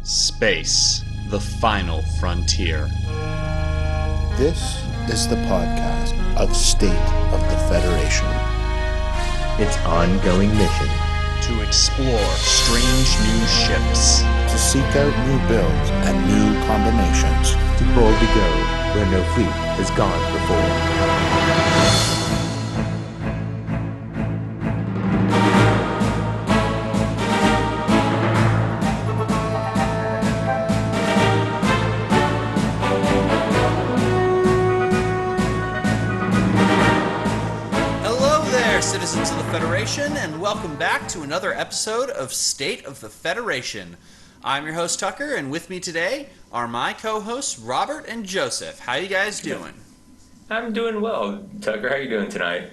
Space, the final frontier. This is the podcast of State of the Federation. Its ongoing mission. To explore strange new ships. To seek out new builds and new combinations. To boldly go where no fleet has gone before. Citizens of the Federation, and welcome back to another episode of State of the Federation. I'm your host Tucker, and with me today are my co-hosts Robert and Joseph. How you guys doing? I'm doing well. Tucker, how you doing tonight?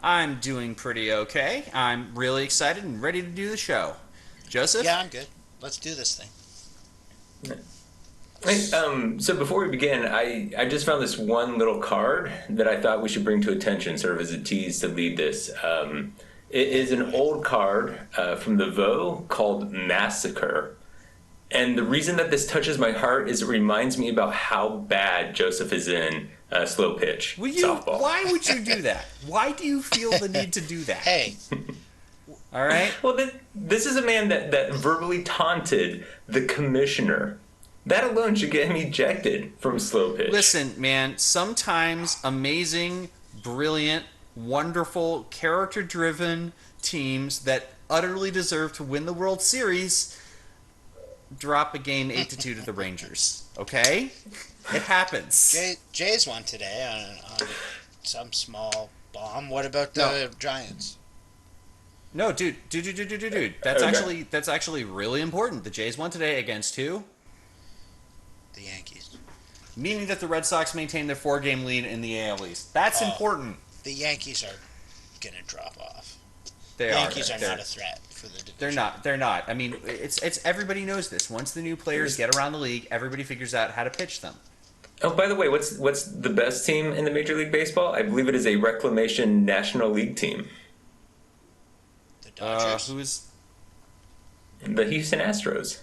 I'm doing pretty okay. I'm really excited and ready to do the show. Joseph? Yeah, I'm good. Let's do this thing. Hey, so before we begin, I just found this one little card that I thought we should bring to attention, sort of as a tease to lead this. It is an old card from the VO called Massacre. And the reason that this touches my heart is it reminds me about how bad Joseph is in slow pitch softball. Why would you do that? Why do you feel the need to do that? Hey. All right? Well, this is a man that verbally taunted the commissioner. That alone should get him ejected from slow pitch. Listen, man, sometimes amazing, brilliant, wonderful, character-driven teams that utterly deserve to win the World Series drop a game 8-2 to the Rangers. Okay? It happens. Jays won today on some small bomb. What about the Giants? No, dude. That's actually really important. The Jays won today against who? The Yankees. Meaning that the Red Sox maintain their 4-game lead in the AL East. That's important. The Yankees are going to drop off. The Yankees are not a threat for the division. They're not. I mean, it's everybody knows this. Once the new players get around the league, everybody figures out how to pitch them. Oh, by the way, what's the best team in the Major League Baseball? I believe it is a Reclamation National League team. The Dodgers. Who's the Houston Astros?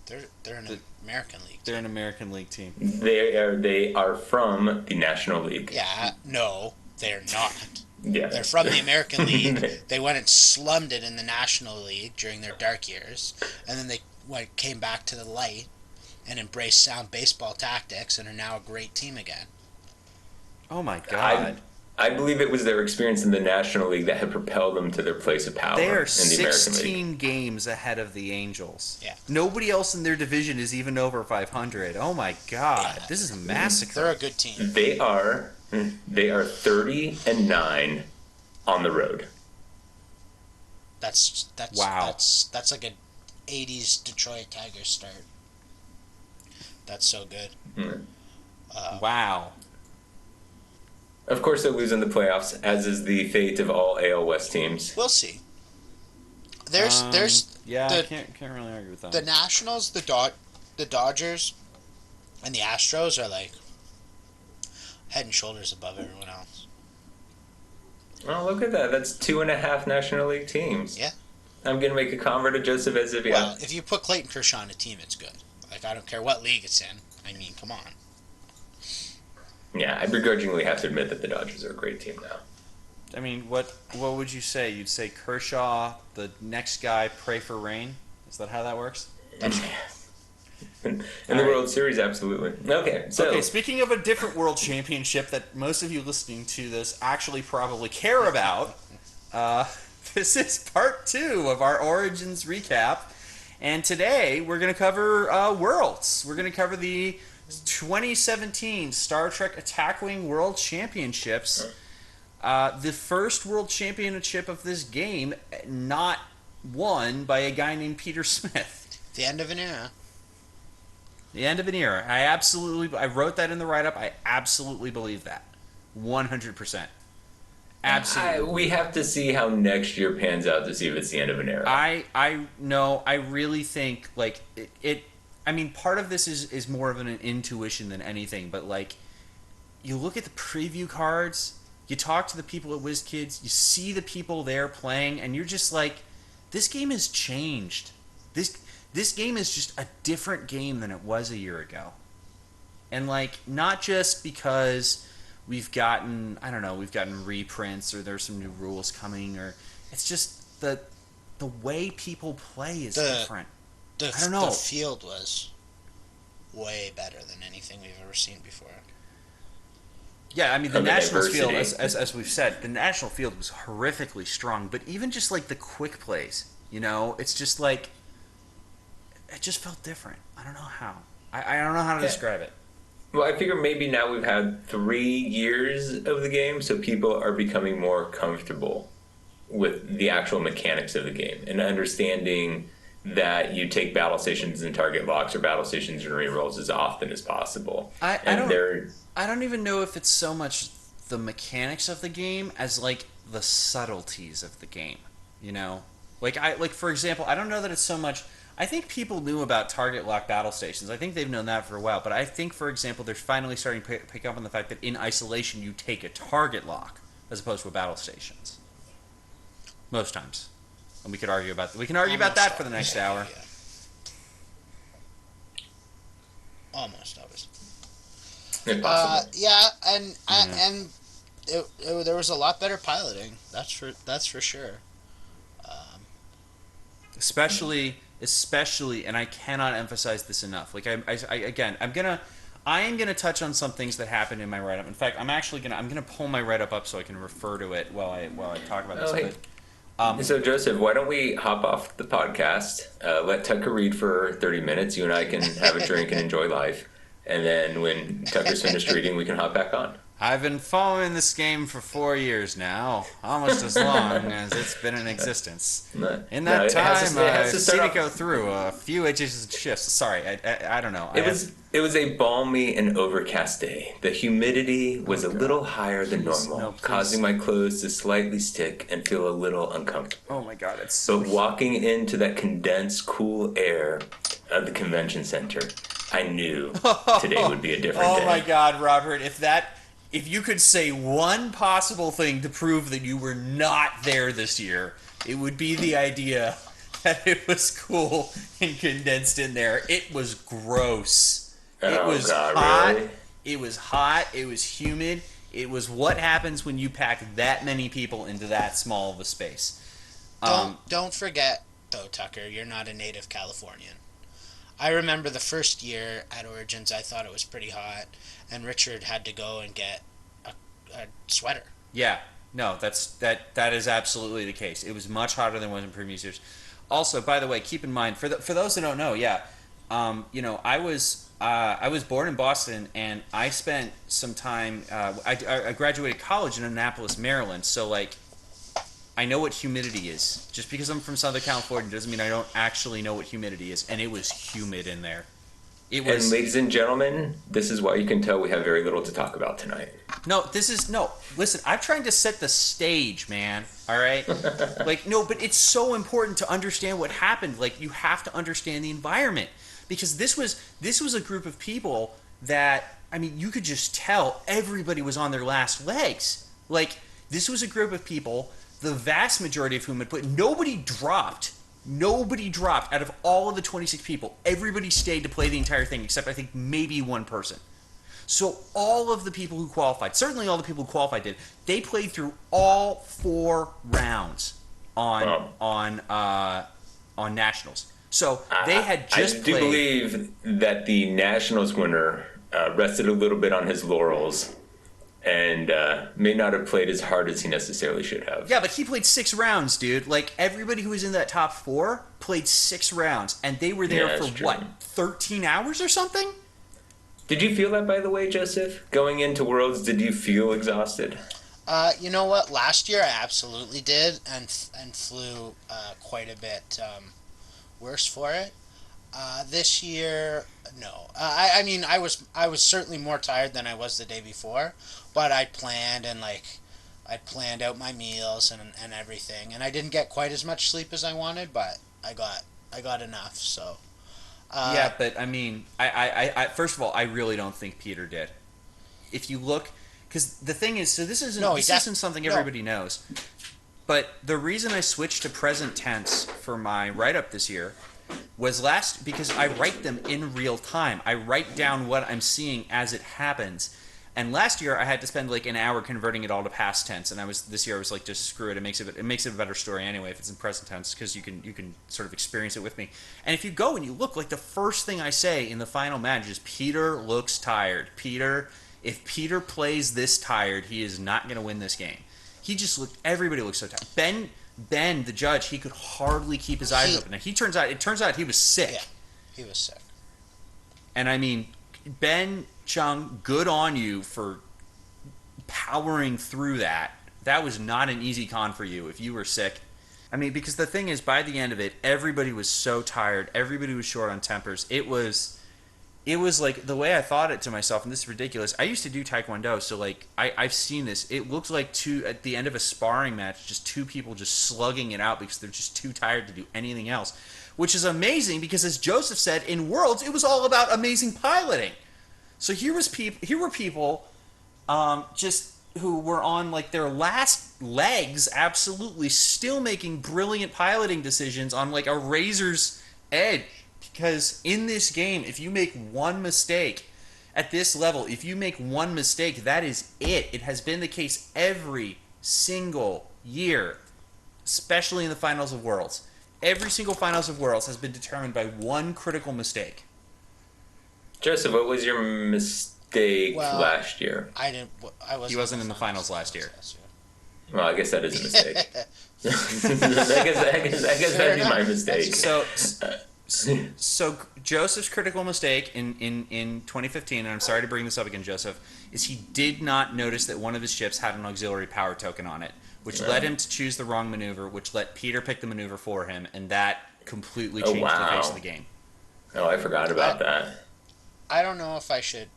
They're an American League. They're an American League team. They are from the National League. Yeah, no, they're not. Yeah. They're from the American League. They went and slummed it in the National League during their dark years, and then they came back to the light and embraced sound baseball tactics and are now a great team again. Oh my God. I believe it was their experience in the National League that had propelled them to their place of power they are in the American 16 League. games ahead of the Angels. Yeah. Nobody else in their division is even over 500. Oh my God. This is a massacre. They're a good team. They are 30-9 on the road. That's wow. That's like an 80s Detroit Tigers start. That's so good. Wow. Of course, they'll lose in the playoffs, as is the fate of all AL West teams. We'll see. There's I can't really argue with that. The Nationals, the Dodgers, and the Astros are like head and shoulders above everyone else. Oh, look at that. That's 2.5 National League teams. Yeah. I'm going to make a convert to Joseph as if, Well, if you put Clayton Kershaw on a team, it's good. Like, I don't care what league it's in. I mean, come on. Yeah, I begrudgingly have to admit that the Dodgers are a great team now. I mean, what would you say? You'd say Kershaw, the next guy, pray for rain? Is that how that works? That's right. In the World Series, absolutely. Okay, speaking of a different World Championship that most of you listening to this actually probably care about, this is part 2 of our Origins recap. And today we're going to cover Worlds. We're going to cover the 2017 Star Trek Attack Wing World Championships. The first World Championship of this game not won by a guy named Peter Smith. The end of an era. The end of an era. I wrote that in the write-up. I absolutely believe that. 100%. Absolutely. We have to see how next year pans out to see if it's the end of an era. I really think, like, it I mean, part of this is more of an intuition than anything, but, like, you look at the preview cards, you talk to the people at WizKids, you see the people there playing, and you're just like, this game has changed. This this game is just a different game than it was a year ago. And, like, not just because we've gotten reprints or there's some new rules coming, or it's just the way people play is different. I don't know. The field was way better than anything we've ever seen before. Yeah, I mean, the Nationals field, as we've said, the National field was horrifically strong, but even just, like, the quick plays, you know, it's just, like, it just felt different. I don't know how. I don't know how to describe it. Well, I figure maybe now we've had 3 years of the game, so people are becoming more comfortable with the actual mechanics of the game and understanding that you take battle stations and target locks or battle stations and rerolls as often as possible. I don't even know if it's so much the mechanics of the game as, like, the subtleties of the game, you know? Like, for example, I don't know that it's so much... I think people knew about target lock battle stations. I think they've known that for a while. But I think, for example, they're finally starting to pick up on the fact that in isolation you take a target lock as opposed to a battle stations. Most times. And we can argue about that for the next hour. Yeah. Almost always. And there was a lot better piloting. That's for sure. Especially, and I cannot emphasize this enough. Like I am gonna touch on some things that happened in my write-up. In fact, I'm gonna pull my write-up up so I can refer to it while I talk about this. Hey. So Joseph, why don't we hop off the podcast? Let Tucker read for 30 minutes. You and I can have a drink and enjoy life, and then when Tucker's finished reading, we can hop back on. I've been following this game for 4 years now, almost as long as it's been in existence. In that time, I've seen it go through a few edges and shifts. Sorry, I don't know. It was a balmy and overcast day. The humidity was a little higher than normal, causing my clothes to slightly stick and feel a little uncomfortable. Oh my God, it's so. But walking into that condensed, cool air of the convention center, I knew today would be a different day. Oh my God, Robert, if you could say one possible thing to prove that you were not there this year, it would be the idea that it was cool and condensed in there. It was gross. It was hot. Really? It was hot. It was humid. It was what happens when you pack that many people into that small of a space. Don't forget, though, Tucker, you're not a native Californian. I remember the first year at Origins, I thought it was pretty hot, and Richard had to go and get a sweater. Yeah, no, that is absolutely the case. It was much hotter than it was in previous years. Also, by the way, keep in mind for those that don't know, I was born in Boston, and I spent some time. I graduated college in Annapolis, Maryland, so like. I know what humidity is. Just because I'm from Southern California doesn't mean I don't actually know what humidity is. And it was humid in there. And ladies and gentlemen, this is why you can tell we have very little to talk about tonight. Listen, I'm trying to set the stage, man. All right? But it's so important to understand what happened. Like, you have to understand the environment. Because this was a group of people that, I mean, you could just tell everybody was on their last legs. Like, this was a group of people, the vast majority of whom had played. Nobody dropped out of all of the 26 people. Everybody stayed to play the entire thing, except I think maybe one person. So all of the people who qualified, certainly all the people who qualified did, they played through all 4 rounds on Nationals. So they had just played. I do believe that the Nationals winner rested a little bit on his laurels and may not have played as hard as he necessarily should have. Yeah, but he played 6 rounds, dude. Like, everybody who was in that top 4 played 6 rounds, and they were there for, 13 hours or something? Did you feel that, by the way, Joseph? Going into Worlds, did you feel exhausted? You know what? Last year I absolutely did, and flew quite a bit worse for it. This year, no. I mean, I was certainly more tired than I was the day before, but I planned out my meals and everything, and I didn't get quite as much sleep as I wanted, but I got enough. So. Yeah, but I mean, I first of all, I really don't think Peter did. If you look, because the thing is, so this isn't something everybody knows, but the reason I switched to present tense for my write-up this year was because I write them in real time. I write down what I'm seeing as it happens. And last year I had to spend like an hour converting it all to past tense, and this year I was like, just screw it. It makes it a better story anyway if it's in present tense, because you can sort of experience it with me. And if you go and you look, like the first thing I say in the final match is Peter looks tired. If Peter plays this tired, he is not going to win this game. Everybody looks so tired. Ben, the judge, he could hardly keep his eyes open. And it turns out he was sick. Yeah, he was sick. And I mean, Ben Chung, good on you for powering through that. That was not an easy con for you if you were sick. I mean, because the thing is, by the end of it, everybody was so tired. Everybody was short on tempers. It was like, the way I thought it to myself, and this is ridiculous, I used to do Taekwondo, so like I've seen this. It looks like at the end of a sparring match, just two people just slugging it out because they're just too tired to do anything else, which is amazing because, as Joseph said, in Worlds it was all about amazing piloting. So here were people just who were on like their last legs, absolutely still making brilliant piloting decisions on like a razor's edge. Because in this game, if you make one mistake at this level, if you make one mistake, that is it. It has been the case every single year, especially in the Finals of Worlds. Every single Finals of Worlds has been determined by one critical mistake. Joseph, what was your mistake last year? He wasn't in the finals last year. Well, I guess that is a mistake. I guess that'd be my mistake. So Joseph's critical mistake in 2015, and I'm sorry to bring this up again, Joseph, is he did not notice that one of his ships had an auxiliary power token on it, which led him to choose the wrong maneuver, which let Peter pick the maneuver for him, and that completely changed the face of the game. Oh, I forgot about that. I don't know if I should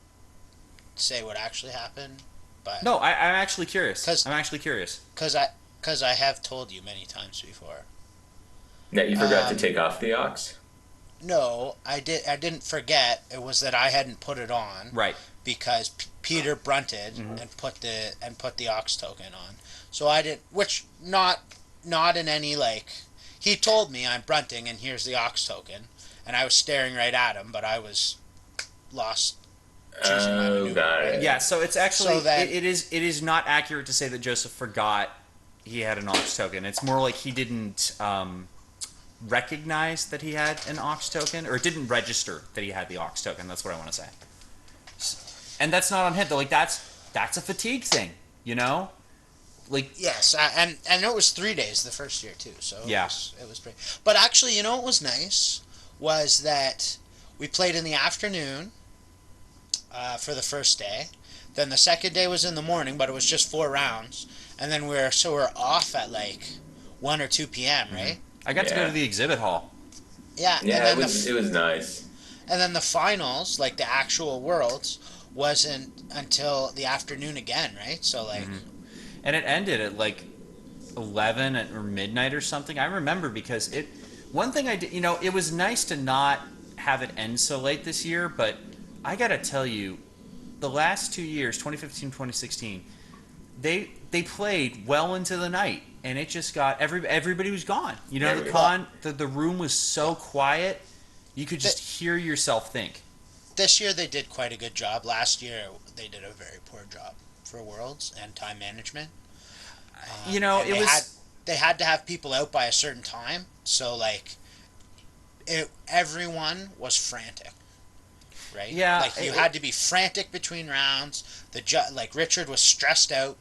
say what actually happened, but no, I'm actually curious. Because I have told you many times before that you forgot to take off the aux. No, I didn't forget. It was that I hadn't put it on. Right. Because Peter brunted and put the aux token on. So I did, which not in any like. He told me I'm brunting and here's the aux token, and I was staring right at him, but I was lost choosing my maneuver. Got it. Yeah. So it's actually it is not accurate to say that Joseph forgot he had an aux token. It's more like he didn't recognize that he had an aux token, or it didn't register that he had the aux token. That's what I want to say. And that's not on him though. Like that's a fatigue thing, you know. Like yes, and it was 3 days the first year too. So yeah, it was pretty. But actually, you know what was nice was that we played in the afternoon for the first day. Then the second day was in the morning, but it was just 4 rounds. And then we're off at like 1 or 2 p.m. Right? I got to go to the exhibit hall. Yeah. Yeah, it was nice. And then the finals, like the actual Worlds, wasn't until the afternoon again, right? So like. And it ended at like 11 or midnight or something. I remember because one thing I did, you know, it was nice to not have it end so late this year, but I got to tell you, the last 2 years, 2015, 2016, they played well into the night, and it just got everybody was gone. You know, the room was so quiet, you could just hear yourself think. This year they did quite a good job. Last year they did a very poor job for Worlds and time management. You know, they had to have people out by a certain time, so like everyone was frantic. Right? Yeah. Like you had to be frantic between rounds. Like Richard was stressed out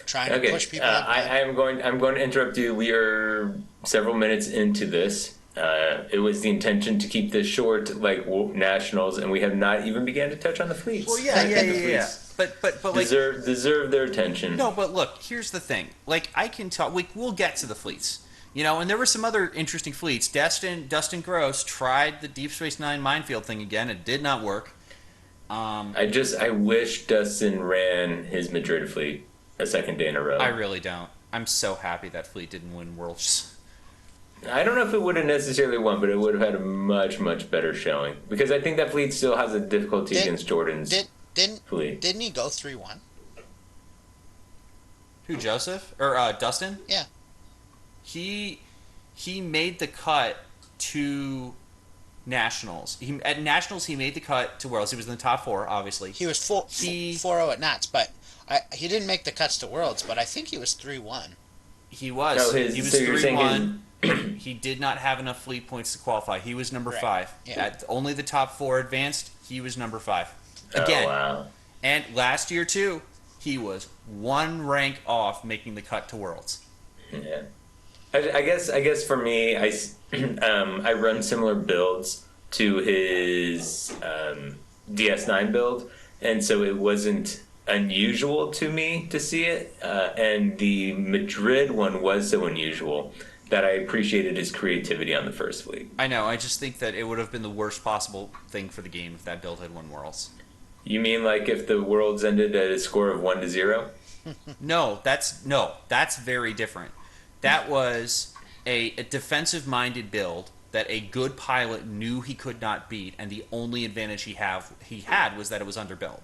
trying to push people. I'm going to interrupt you. We are several minutes into this. It was the intention to keep this short, like nationals, and we have not even began to touch on the fleets. Well, yeah. But like deserve their attention. No, but look, here's the thing. Like I can talk. We'll get to the fleets. You know, and there were some other interesting fleets. Dustin Gross tried the Deep Space Nine minefield thing again. It did not work. I wish Dustin ran his Madrid fleet a second day in a row. I really don't. I'm so happy that fleet didn't win Worlds. I don't know if it would have necessarily won, but it would have had a much, much better showing. Because I think that fleet still has a difficulty against Jordan's fleet. Didn't he go 3-1? Who, Joseph? Or Dustin? Yeah. He made the cut to Nationals. At Nationals, he made the cut to Worlds. He was in the top 4, obviously. He was 4-0 at Nats, but he didn't make the cuts to Worlds, but I think he was 3-1. He was. No, He was so you're saying 3-1. He did not have enough fleet points to qualify. He was number Right. 5. Yeah. Only the top 4 advanced. He was number 5. Again. Oh, wow. And last year, too, he was 1 rank off making the cut to Worlds. Yeah. I guess for me, I run similar builds to his DS9 build, and so it wasn't unusual to me to see it. And the Madrid one was so unusual that I appreciated his creativity on the first fleet. I know. I just think that it would have been the worst possible thing for the game if that build had won Worlds. You mean like if the Worlds ended at a score of 1-0? No, that's very different. That was a defensive-minded build that a good pilot knew he could not beat, and the only advantage he had was that it was underbuilt.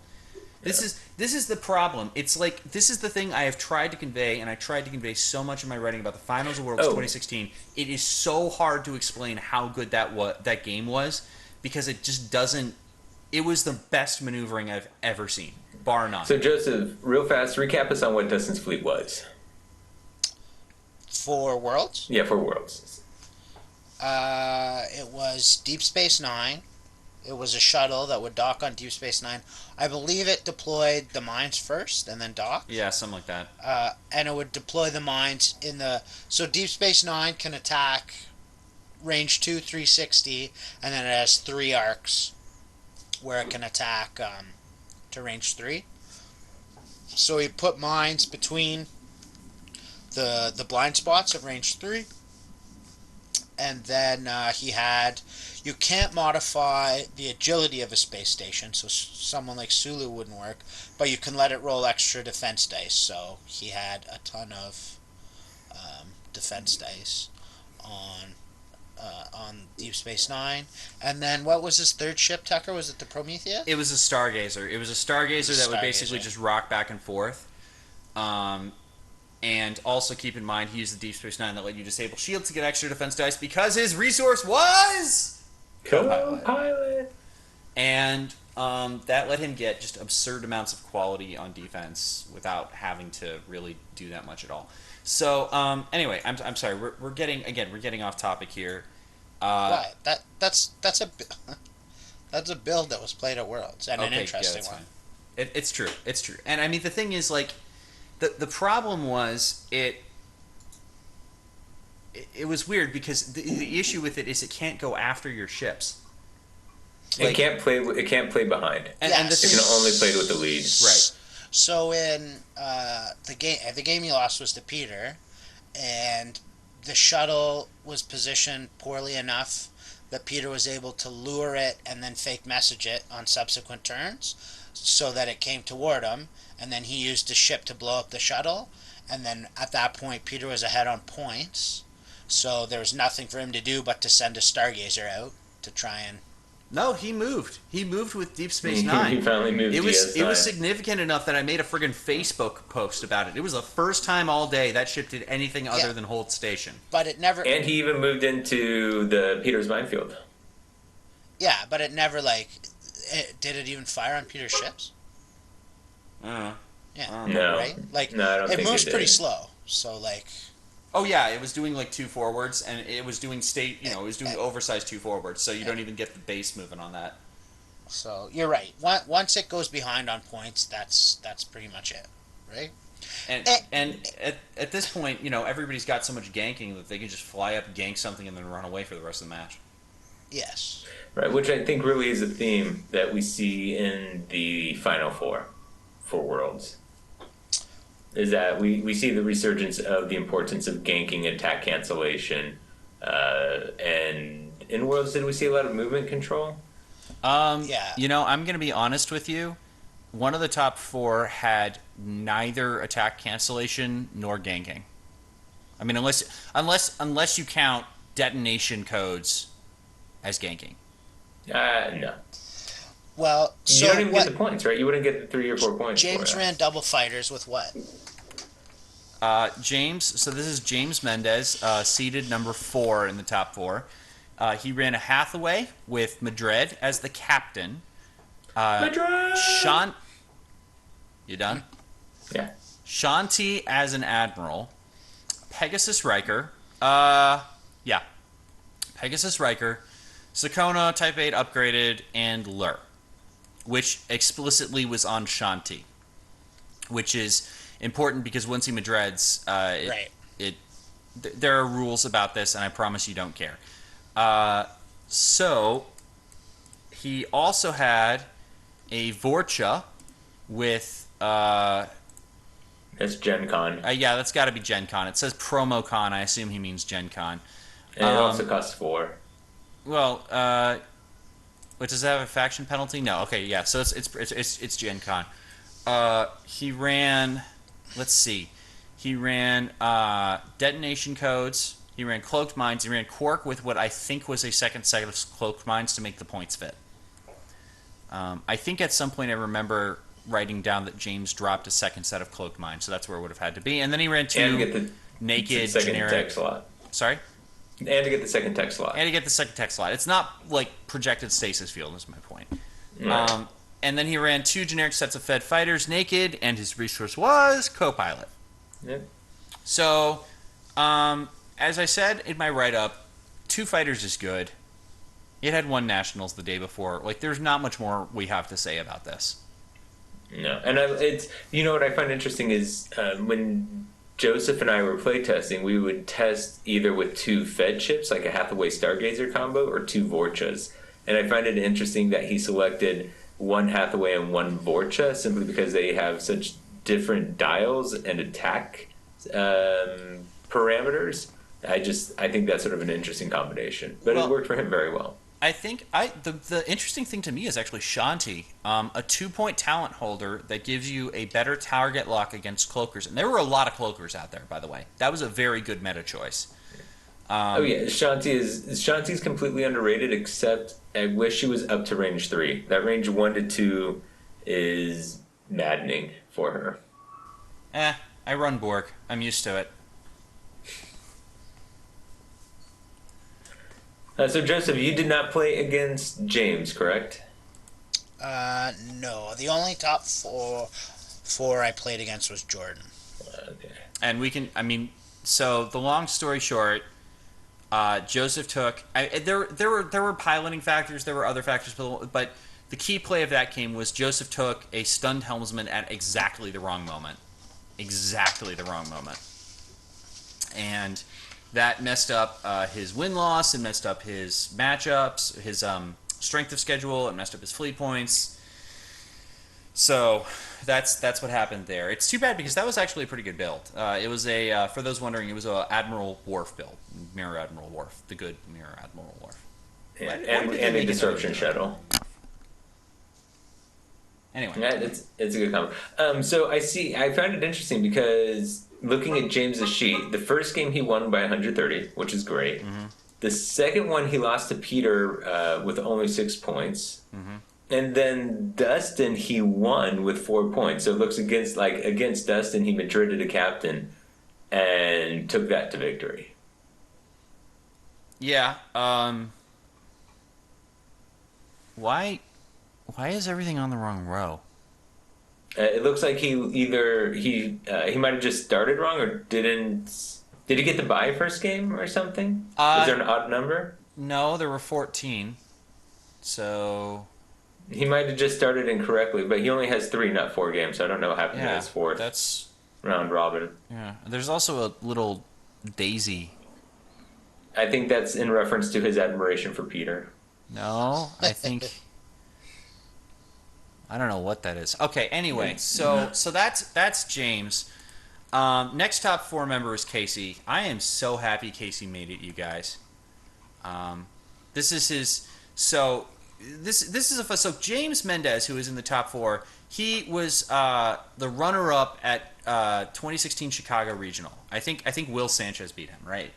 This is the problem. It's like, this is the thing I have tried to convey, and I tried to convey so much in my writing about the Finals of Worlds 2016. It is so hard to explain how good that game was, because it just doesn't. It was the best maneuvering I've ever seen, bar none. So Joseph, real fast, recap us on what Dustin's fleet was. For Worlds? Yeah, for Worlds. It was Deep Space Nine. It was a shuttle that would dock on Deep Space Nine. I believe it deployed the mines first and then docked. Yeah, something like that. And it would deploy the mines in the... So Deep Space Nine can attack range 2, 360, and then it has 3 arcs where it can attack to range 3. So he put mines between the blind spots of range 3. And then he had... You can't modify the agility of a space station, so someone like Sulu wouldn't work, but you can let it roll extra defense dice. So he had a ton of defense dice on Deep Space Nine. And then what was his third ship, Tucker? Was it the Prometheus? It was a Stargazer. It was a Stargazer that would basically just rock back and forth. And also keep in mind, he used the Deep Space Nine that let you disable shields to get extra defense dice because his resource was Co-pilot. And that let him get just absurd amounts of quality on defense without having to really do that much at all. So anyway, I'm sorry, we're getting off topic here. Why? That's a build that was played at Worlds and an interesting one. It's true. And I mean, the thing is, like, the problem was it was weird because the issue with it is it can't go after your ships. It can't play behind. And it can only play with the lead. Right. So in the game he lost was to Peter, and the shuttle was positioned poorly enough that Peter was able to lure it and then fake message it on subsequent turns, so that it came toward him, and then he used the ship to blow up the shuttle, and then at that point Peter was ahead on points, so there was nothing for him to do but to send a Stargazer out to try and... No, he moved. He moved with Deep Space Nine. He finally moved. It was significant enough that I made a friggin' Facebook post about it. It was the first time all day that ship did anything other than hold station. But it never... And he even moved into the Peter's minefield. Yeah, but it never, like... did it even fire on Peter's ships? No. Right? Like, no, I don't think it moves it did. pretty slow. So, like... Oh yeah, it was doing like 2 forwards, and it was doing it was doing oversized 2 forwards, so you don't even get the base moving on that. So you're right. Once it goes behind on points, that's pretty much it, right? And at this point, everybody's got so much ganking that they can just fly up, gank something, and then run away for the rest of the match. Yes. Right, which I think really is a theme that we see in the Final Four for Worlds. Is that we see the resurgence of the importance of ganking, attack cancellation, and in Worlds, did we see a lot of movement control? Yeah. I'm going to be honest with you. One of the top 4 had neither attack cancellation nor ganking. I mean, unless you count detonation codes as ganking. No. Well, so you don't even get the points, right? You wouldn't get the 3 or 4 points. James ran double fighters with what? So this is James Mendez, seeded number 4 in the top 4. He ran a Hathaway with Madrid as the captain. Madrid! You done? Yeah. Shanti as an admiral. Pegasus Riker. Pegasus Riker. Sakona, Type 8 upgraded, and Lur, which explicitly was on Shanti, which is important because once he Madreds, Right. there are rules about this, and I promise you don't care. So he also had a Vorcha with That's Gen Con. yeah, that's got to be Gen Con. It says Promo Con. I assume he means Gen Con. And it also costs 4. Well, but does that have a faction penalty? No. Okay, yeah. So it's Gen Con. He ran. Let's see. He ran detonation codes. He ran cloaked mines. He ran Quark with what I think was a second set of cloaked mines to make the points fit. I think at some point I remember writing down that James dropped a second set of cloaked mines, so that's where it would have had to be. And then he ran 2 and get the naked second generic. tech slot. Sorry. And to get the second tech slot. And to get the second tech slot. It's not like projected stasis field, is my point. Right. And then he ran 2 generic sets of Fed fighters naked, and his resource was co-pilot. Yep. So, as I said in my write-up, 2 fighters is good. It had 1 nationals the day before. Like, there's not much more we have to say about this. No, and it's what I find interesting is when Joseph and I were playtesting, we would test either with 2 Fed chips, like a Hathaway Stargazer combo, or 2 Vorchas. And I find it interesting that he selected 1 Hathaway and 1 Vorcha simply because they have such different dials and attack parameters. I think that's sort of an interesting combination, but it worked for him very well. I think the interesting thing to me is actually Shanti, a 2-point talent holder that gives you a better target lock against cloakers. And there were a lot of cloakers out there, by the way. That was a very good meta choice. Shanti's completely underrated, except I wish she was up to range 3. That range 1 to 2 is maddening for her. I run Borg. I'm used to it. So, Joseph, you did not play against James, correct? No. The only top four I played against was Jordan. Okay. And so the long story short, Joseph took. There were piloting factors. There were other factors, but the key play of that game was Joseph took a stunned helmsman at exactly the wrong moment. And that messed up his win-loss and messed up his matchups, his strength of schedule, and messed up his fleet points. So that's what happened there. It's too bad because that was actually a pretty good build. It was for those wondering, it was a Admiral Worf build, Mirror Admiral Worf, the good Mirror Admiral Worf. Yeah, and a disruption shuttle. Anyway, yeah, it's a good combo. So I found it interesting because looking at James's sheet, the first game he won by 130, which is great. Mm-hmm. The second one he lost to Peter with only 6 points. Mm-hmm. And then Dustin he won with 4 points. So it looks against Dustin he Madrided a captain and took that to victory. Yeah. Why is everything on the wrong row? It looks like he might have just started wrong or didn't. Did he get the bye first game or something? Was there an odd number? No, there were 14. So he might have just started incorrectly, but he only has 3, not 4 games. So I don't know what happened to his 4th. That's round robin. Yeah, there's also a little daisy. I think that's in reference to his admiration for Peter. No, I think. I don't know what that is. Okay, anyway, so that's James. Next top 4 member is Casey. I am so happy Casey made it, you guys. This is his. So James Mendez, who is in the top 4, he was the runner-up at 2016 Chicago Regional. I think Will Sanchez beat him, right?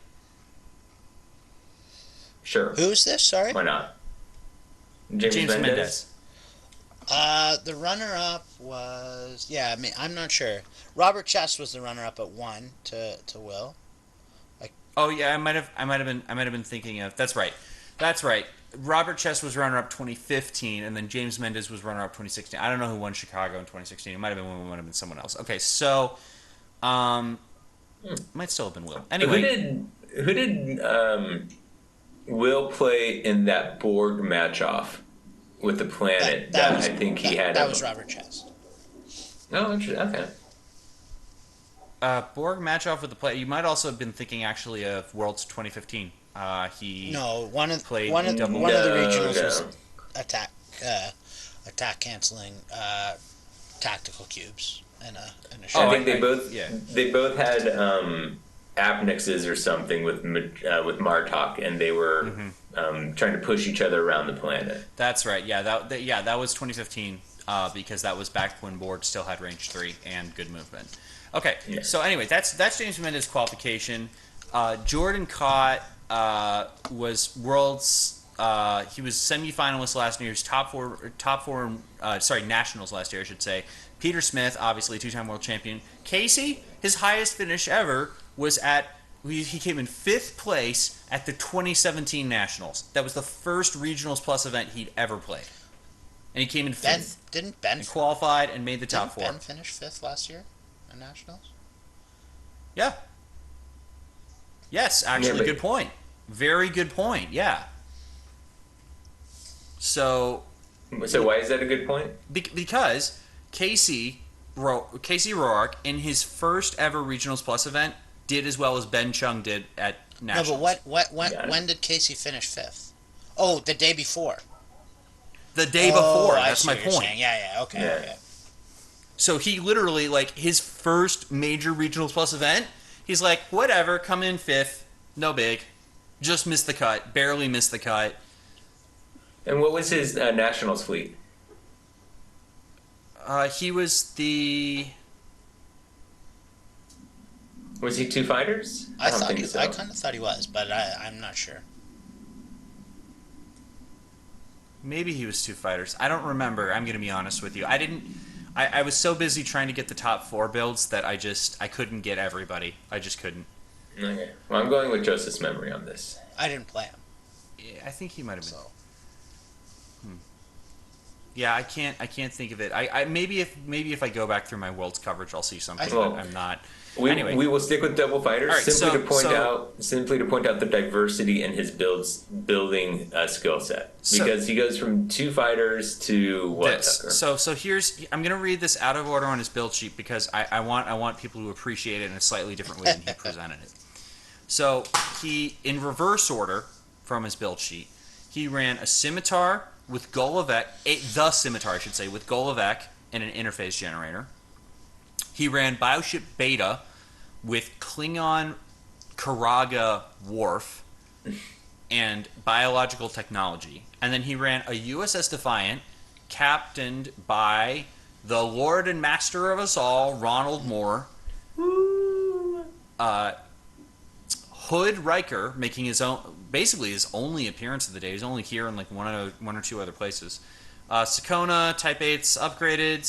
Sure. Who's this? Sorry. Why not? James Mendez. The runner-up was I'm not sure. Robert Chess was the runner-up at 1 to Will. Oh yeah, I might have been thinking of. That's right. That's right. Robert Chess was runner-up 2015, and then James Mendez was runner-up 2016. I don't know who won Chicago in 2016. It might have been one, it might have been someone else. Okay, so might still have been Will. Anyway, Who did Will play in that Borg match-off with the planet that I think he had? That was Robert Chess. Oh, interesting. Okay. Borg match-off with the play. You might also have been thinking actually of Worlds 2015. One of the regionals was attack canceling tactical cubes in a show. I think they both had appnexes or something with Martok, and they were trying to push each other around the planet. That's right. Yeah, that was 2015 because that was back when Borg still had range 3 and good movement. Okay, So anyway, that's James Mendez' qualification. Jordan Cott was worlds. He was semifinalist last year. He was top four. Nationals last year, I should say. Peter Smith, obviously two-time world champion. Casey, his highest finish ever was he came in 5th place at the 2017 Nationals. That was the first Regionals Plus event he'd ever played, and he came in 5th. Didn't Ben and qualified and made the top 4? Ben finish 5th last year at Nationals? Yeah. Yes, actually, good point. Very good point. Yeah. So why is that a good point? Because Casey Roark in his first ever Regionals Plus event did as well as Ben Chung did at Nationals. No, but when did Casey finish 5th? Oh, the day before. The day before. That's my point. Yeah. Okay. So he literally, like, his first major Regionals Plus event, he's like, whatever, come in 5th, no big, just missed the cut, barely missed the cut. And what was his Nationals fleet? He was the... Was he 2 fighters? I don't think so. I kind of thought he was, but I'm not sure. Maybe he was 2 fighters. I don't remember. I'm going to be honest with you. I was so busy trying to get the top 4 builds that I couldn't get everybody. I just couldn't. Okay. Well, I'm going with Joseph's memory on this. I didn't play him. Yeah, I think he might have been. Yeah, I can't think of it. Maybe if I go back through my Worlds coverage, I'll see something. But I'm not. Anyway, we will stick with double fighters simply to point out the diversity in his building skill set, because he goes from 2 fighters to what? Tucker? So I'm going to read this out of order on his build sheet because I want people to appreciate it in a slightly different way than he presented it. So in reverse order from his build sheet, he ran a scimitar with Golovec, the scimitar I should say, with Golovec and an interface generator. He ran Bioship Beta with Klingon Karaga Worf and biological technology. And then he ran a USS Defiant captained by the Lord and Master of us all, Ronald Moore. Hood Riker making his only appearance of the day. He's only here in like one or two other places. Sakona, Type 8s upgraded,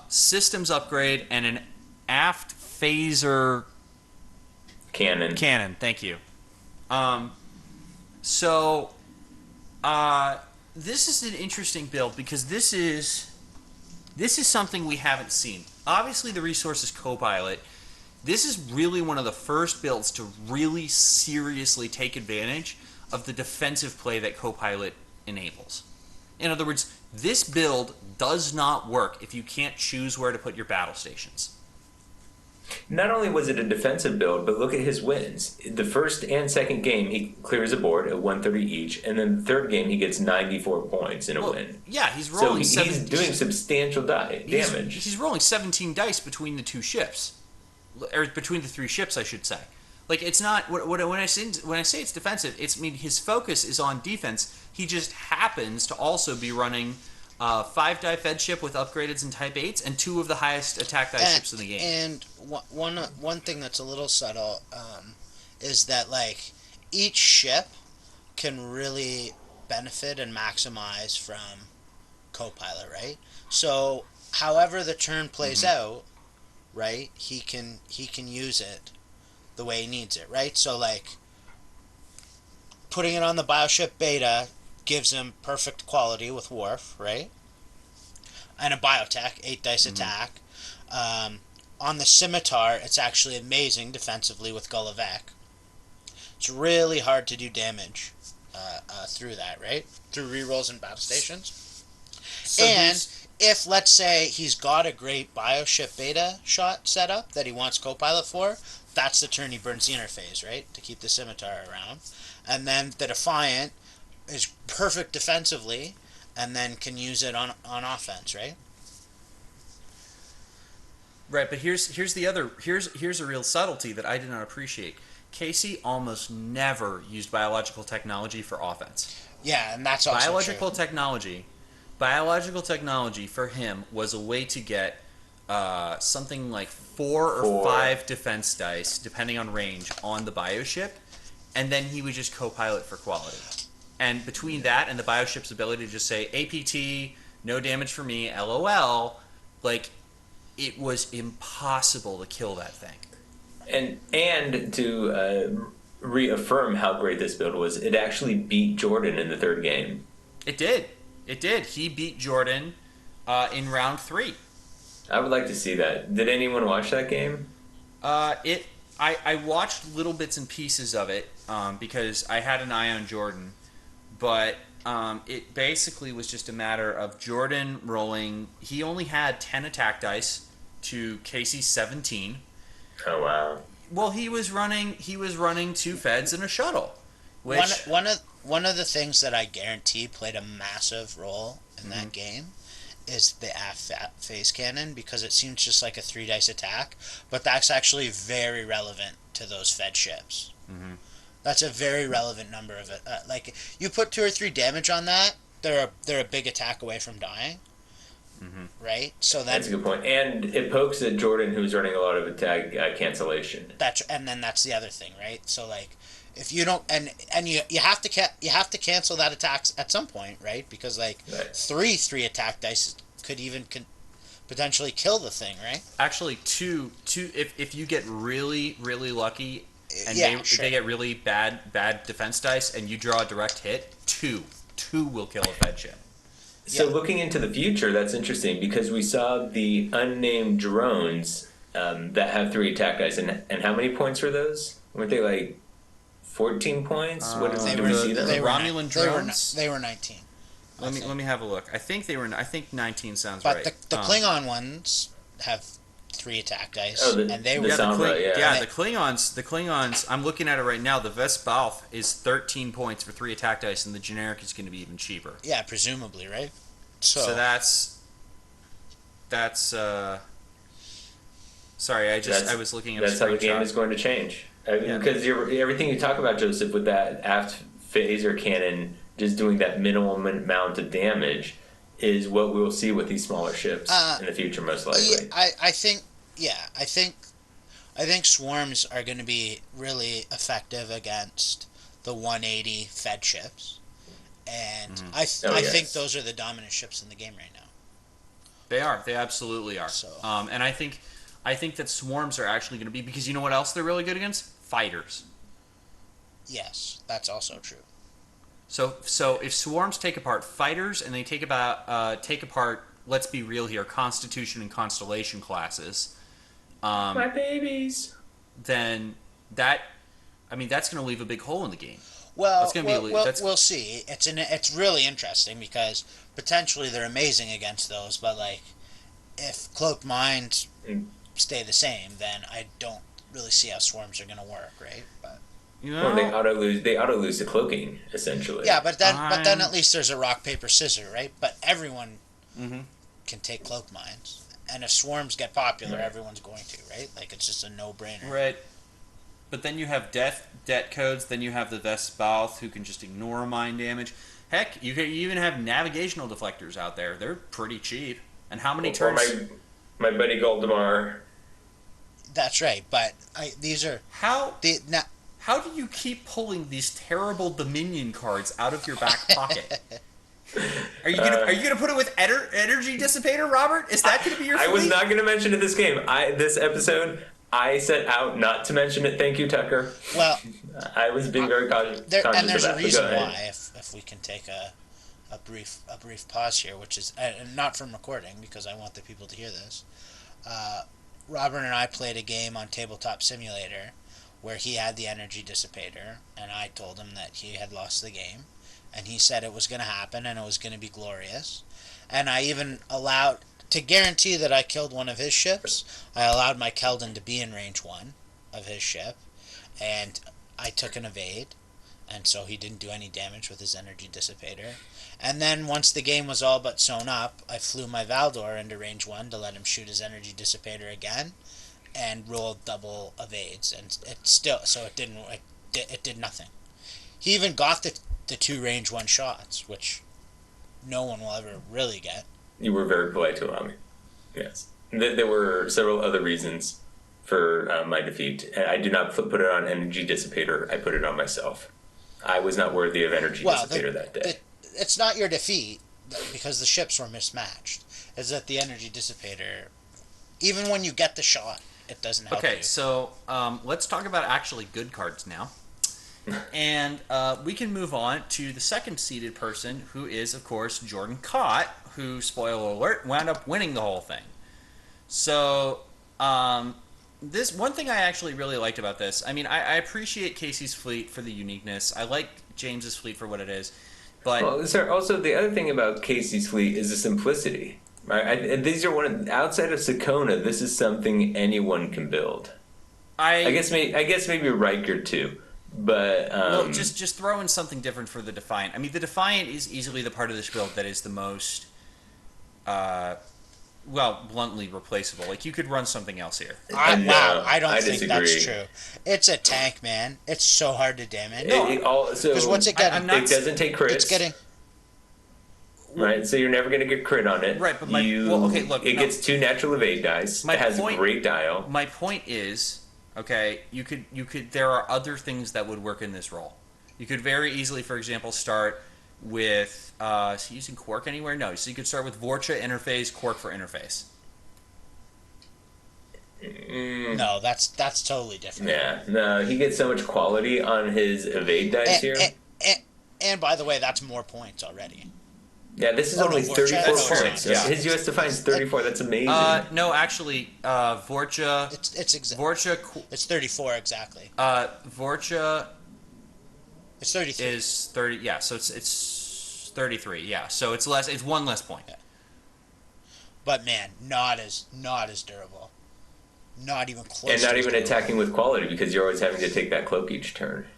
systems upgrade, and an aft phaser cannon. Thank you. This is an interesting build because this is something we haven't seen. Obviously, the resource is Copilot. This is really one of the first builds to really seriously take advantage of the defensive play that Copilot enables. In other words, this build does not work if you can't choose where to put your battle stations. Not only was it a defensive build, but look at his wins. The first and second game, he clears a board at 130 each, and then the third game, he gets 94 points in a win. Yeah, he's rolling. So he's doing substantial damage. He's rolling 17 dice between the 2 ships. Or between the 3 ships, I should say. Like, it's not when I say it's defensive. His focus is on defense. He just happens to also be running 5-die Fed ship with upgradeds and Type 8s, and 2 of the highest attack die ships in the game. And one thing that's a little subtle is that like each ship can really benefit and maximize from Copilot, right? So, however the turn plays out. Right, he can use it the way he needs it, right? So like putting it on the Bioship Beta gives him perfect quality with Worf, right? And a Biotech, 8 dice attack. On the Scimitar, it's actually amazing defensively with Gullivac. It's really hard to do damage through that, right? Through rerolls and battle stations. So and if, let's say, he's got a great Bioship Beta shot set up that he wants Copilot for, that's the turn he burns the interface, right? To keep the Scimitar around. And then the Defiant is perfect defensively, and then can use it on offense, right? Right, but here's a real subtlety that I did not appreciate. Casey almost never used biological technology for offense. Yeah, and that's also biological true. Biological technology for him was a way to get something like 4 or 5 defense dice, depending on range, on the bioship, and then he would just co-pilot for quality. And between that and the bioship's ability to just say APT, no damage for me, LOL, like, it was impossible to kill that thing. And to reaffirm how great this build was, it actually beat Jordan in the third game. It did. He beat Jordan in round 3. I would like to see that. Did anyone watch that game? I watched little bits and pieces of it because I had an eye on Jordan, but it basically was just a matter of Jordan rolling. He only had 10 attack dice to Casey's 17. Oh wow! Well, he was running 2 feds and a shuttle. Which One of the things that I guarantee played a massive role in that game is the aft phase cannon, because it seems just like a 3 dice attack, but that's actually very relevant to those fed ships. Mm-hmm. That's a very relevant number of it. Like, you put 2 or 3 damage on that, they're a big attack away from dying. Mm-hmm. Right? So that's a good point. And it pokes at Jordan, who's running a lot of attack cancellation. And then that's the other thing, right? So, like, if you don't, and you have to cancel that attack at some point, right? Because, like, right. 3 attack dice could potentially kill the thing, right? Actually, two. If you get really, really lucky, and sure. they get really bad defense dice, and you draw a direct hit, two will kill a fed ship. So looking into the future, that's interesting, because we saw the unnamed drones that have 3 attack dice, and how many points were those? Weren't they like 14 points? Did we see them? The Romulan drones. They were 19. Let me have a look. I think 19 sounds but right. But the Klingon ones have 3 attack dice, and they were the Sombra, Klingons. I'm looking at it right now. The Vesbalth is 13 points for 3 attack dice, and the generic is going to be even cheaper. Yeah, presumably, right? So that's. Sorry, I was looking at. That's how the game is going to change. Because everything you talk about, Joseph, with that aft phaser cannon just doing that minimum amount of damage is what we'll see with these smaller ships in the future, most likely. I think swarms are going to be really effective against the 180 fed ships, and I think those are the dominant ships in the game right now. They are. They absolutely are. So, and I think that swarms are actually going to be, because you know what else they're really good against? Fighters. Yes, that's also true. So if swarms take apart fighters, and they take apart, let's be real here, Constitution and Constellation classes, my babies, then that's going to leave a big hole in the game. Well, we'll see. It's really interesting, because potentially they're amazing against those, but like, if cloaked minds stay the same, then I don't really see how swarms are going to work, right? But they auto lose the cloaking, essentially. Yeah, but then at least there's a rock paper scissors, right? But everyone can take cloak mines, and if swarms get popular, everyone's going to, right? Like, it's just a no-brainer, right? But then you have debt codes. Then you have the Vesbalth, who can just ignore mine damage. Heck, you even have navigational deflectors out there. They're pretty cheap. And how many turns? My buddy Goldemar. That's right, but these are how do you keep pulling these terrible Dominion cards out of your back pocket? Are you gonna put it with energy dissipator, Robert? Is that gonna be your fleet? I was not gonna mention it this game. This episode, I set out not to mention it. Thank you, Tucker. Well, I was being very conscious there's of a that. reason But go ahead. why. If we can take a brief pause here, which is not from recording because I want the people to hear this. Robert and I played a game on Tabletop Simulator where he had the energy dissipator, and I told him that he had lost the game, and he said it was going to happen and it was going to be glorious, and I even allowed, to guarantee that I killed one of his ships, I allowed my Keldon to be in range 1 of his ship, and I took an evade, and so he didn't do any damage with his energy dissipator. And then once the game was all but sewn up, I flew my Valdor into range 1 to let him shoot his energy dissipator again, and rolled double evades, and it did nothing. He even got the 2 range 1 shots, which no one will ever really get. You were very polite to allow me. Yes. There were several other reasons for my defeat. I did not put it on energy dissipator. I put it on myself. I was not worthy of energy dissipator that day. It's not your defeat because the ships were mismatched. It's that the energy dissipator, even when you get the shot, it doesn't help you. Okay, so let's talk about actually good cards now. And we can move on to the second seeded person, who is, of course, Jordan Cott, who, spoiler alert, wound up winning the whole thing. So, this one thing I actually really liked about this, I mean, I appreciate Casey's fleet for the uniqueness. I like James's fleet for what it is. But well, sir, also the other thing about Casey's fleet is the simplicity. Right? And these are outside of Sakona, this is something anyone can build. I guess maybe Riker too. But well, just throw in something different for the Defiant. I mean, the Defiant is easily the part of this build that is the most, bluntly replaceable. Like, you could run something else here. I don't think disagree. that's true. It's a tank, man. It's so hard to damage. Because what's it getting? It doesn't take crits. It's getting. Right, so you're never going to get crit on it. Right, but it gets 2 natural evade dice. It has a great dial. My point is, okay, you could. There are other things that would work in this role. You could very easily, for example, start with. Is he using Quark anywhere? No. So you could start with Vorcha interface, Quark for interface. No, that's totally different. Yeah, no, he gets so much quality on his evade dice here. And by the way, that's more points already. Yeah, this is only 34 points. Yeah. His US Defiance 34. That's amazing. No, actually, Vorcha. It's 34 exactly. Vorcha. It's 33. Is 30? Yeah, so it's 33. Yeah, so it's less. It's 1 less point. Yeah. But man, not as durable. Not even close. And not to even durable. attacking with quality because you're always having to take that cloak each turn.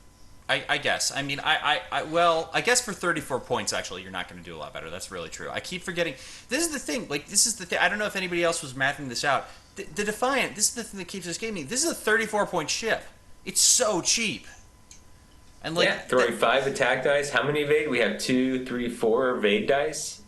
I guess. I mean, I guess for 34 points, actually, you're not going to do a lot better. That's really true. I keep forgetting. This is the thing. Like, this is the thing. I don't know if anybody else was mathing this out. The Defiant, this is the thing that keeps escaping me. This is a 34-point ship. It's so cheap. And like, throwing 5 attack dice. How many evade? We have 2, 3, 4 evade dice.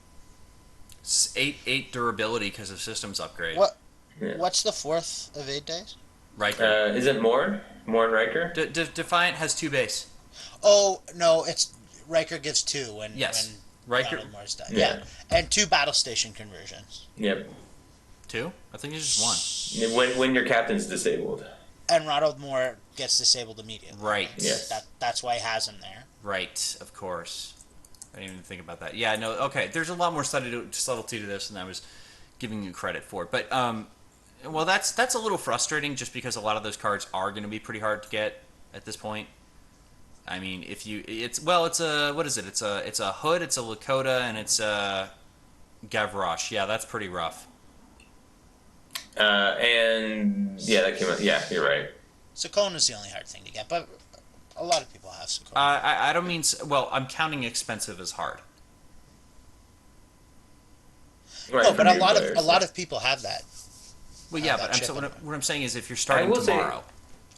8 durability because of systems upgrade. What? Yeah. What's the 4th evade dice? Riker. Is it more? More in Riker? Defiant has 2 base. Oh no, it's Riker gives 2 when Riker Ronald Moore's done. Yeah, and 2 battle station conversions. Yep. 2? I think it's just 1. When your captain's disabled. And Ronald Moore gets disabled immediately. Right. Yes. That's why he has him there. Right. Of course. I didn't even think about that. Yeah. No. Okay. There's a lot more subtlety to this than I was giving you credit for. But well, that's a little frustrating just because a lot of those cards are going to be pretty hard to get at this point. I mean, it's a what is it? It's a Hood, it's a Lakota, and it's a Gavroche. Yeah, that's pretty rough. And yeah, that came out. Yeah, you're right. Sakona's the only hard thing to get, but a lot of people have Sakona. I don't mean. Well, I'm counting expensive as hard. Right, no, but a lot of people have that. Well, yeah, but what I'm saying is, if you're starting tomorrow.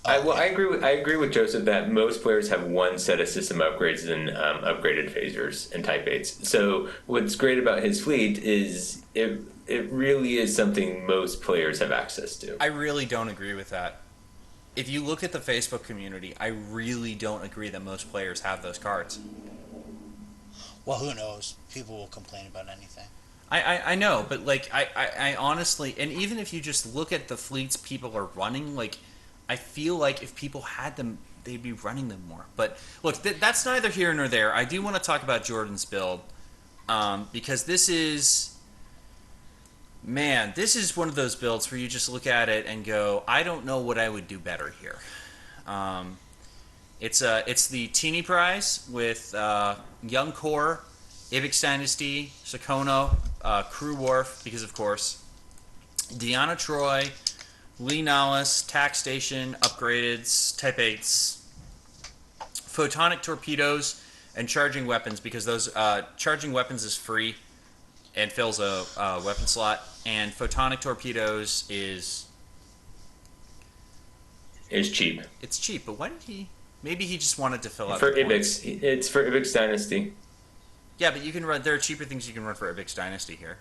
I agree with Joseph that most players have one set of system upgrades and upgraded phasers and Type 8s. So what's great about his fleet is it really is something most players have access to. I really don't agree with that. If you look at the Facebook community, I really don't agree that most players have those cards. Well, who knows? People will complain about anything. I know, but like I honestly, and even if you just look at the fleets people are running, like I feel like if people had them, they'd be running them more. But look, that's neither here nor there. I do want to talk about Jordan's build because this is, man, this is one of those builds where you just look at it and go, I don't know what I would do better here. It's the Teeny Prize with Young Core, Ibix Dynasty, Sakono, Crew Wharf, because of course, Deanna Troy, Lee Nallis, Tac Station, Upgradeds, Type 8s, Photonic Torpedoes, and Charging Weapons, because those Charging Weapons is free and fills a weapon slot, and Photonic Torpedoes is cheap. It's cheap, but why did he? Maybe he just wanted to fill out For the points. Ibix. It's for Ibix Dynasty. Yeah, but you can run. There are cheaper things you can run for Ibix Dynasty here.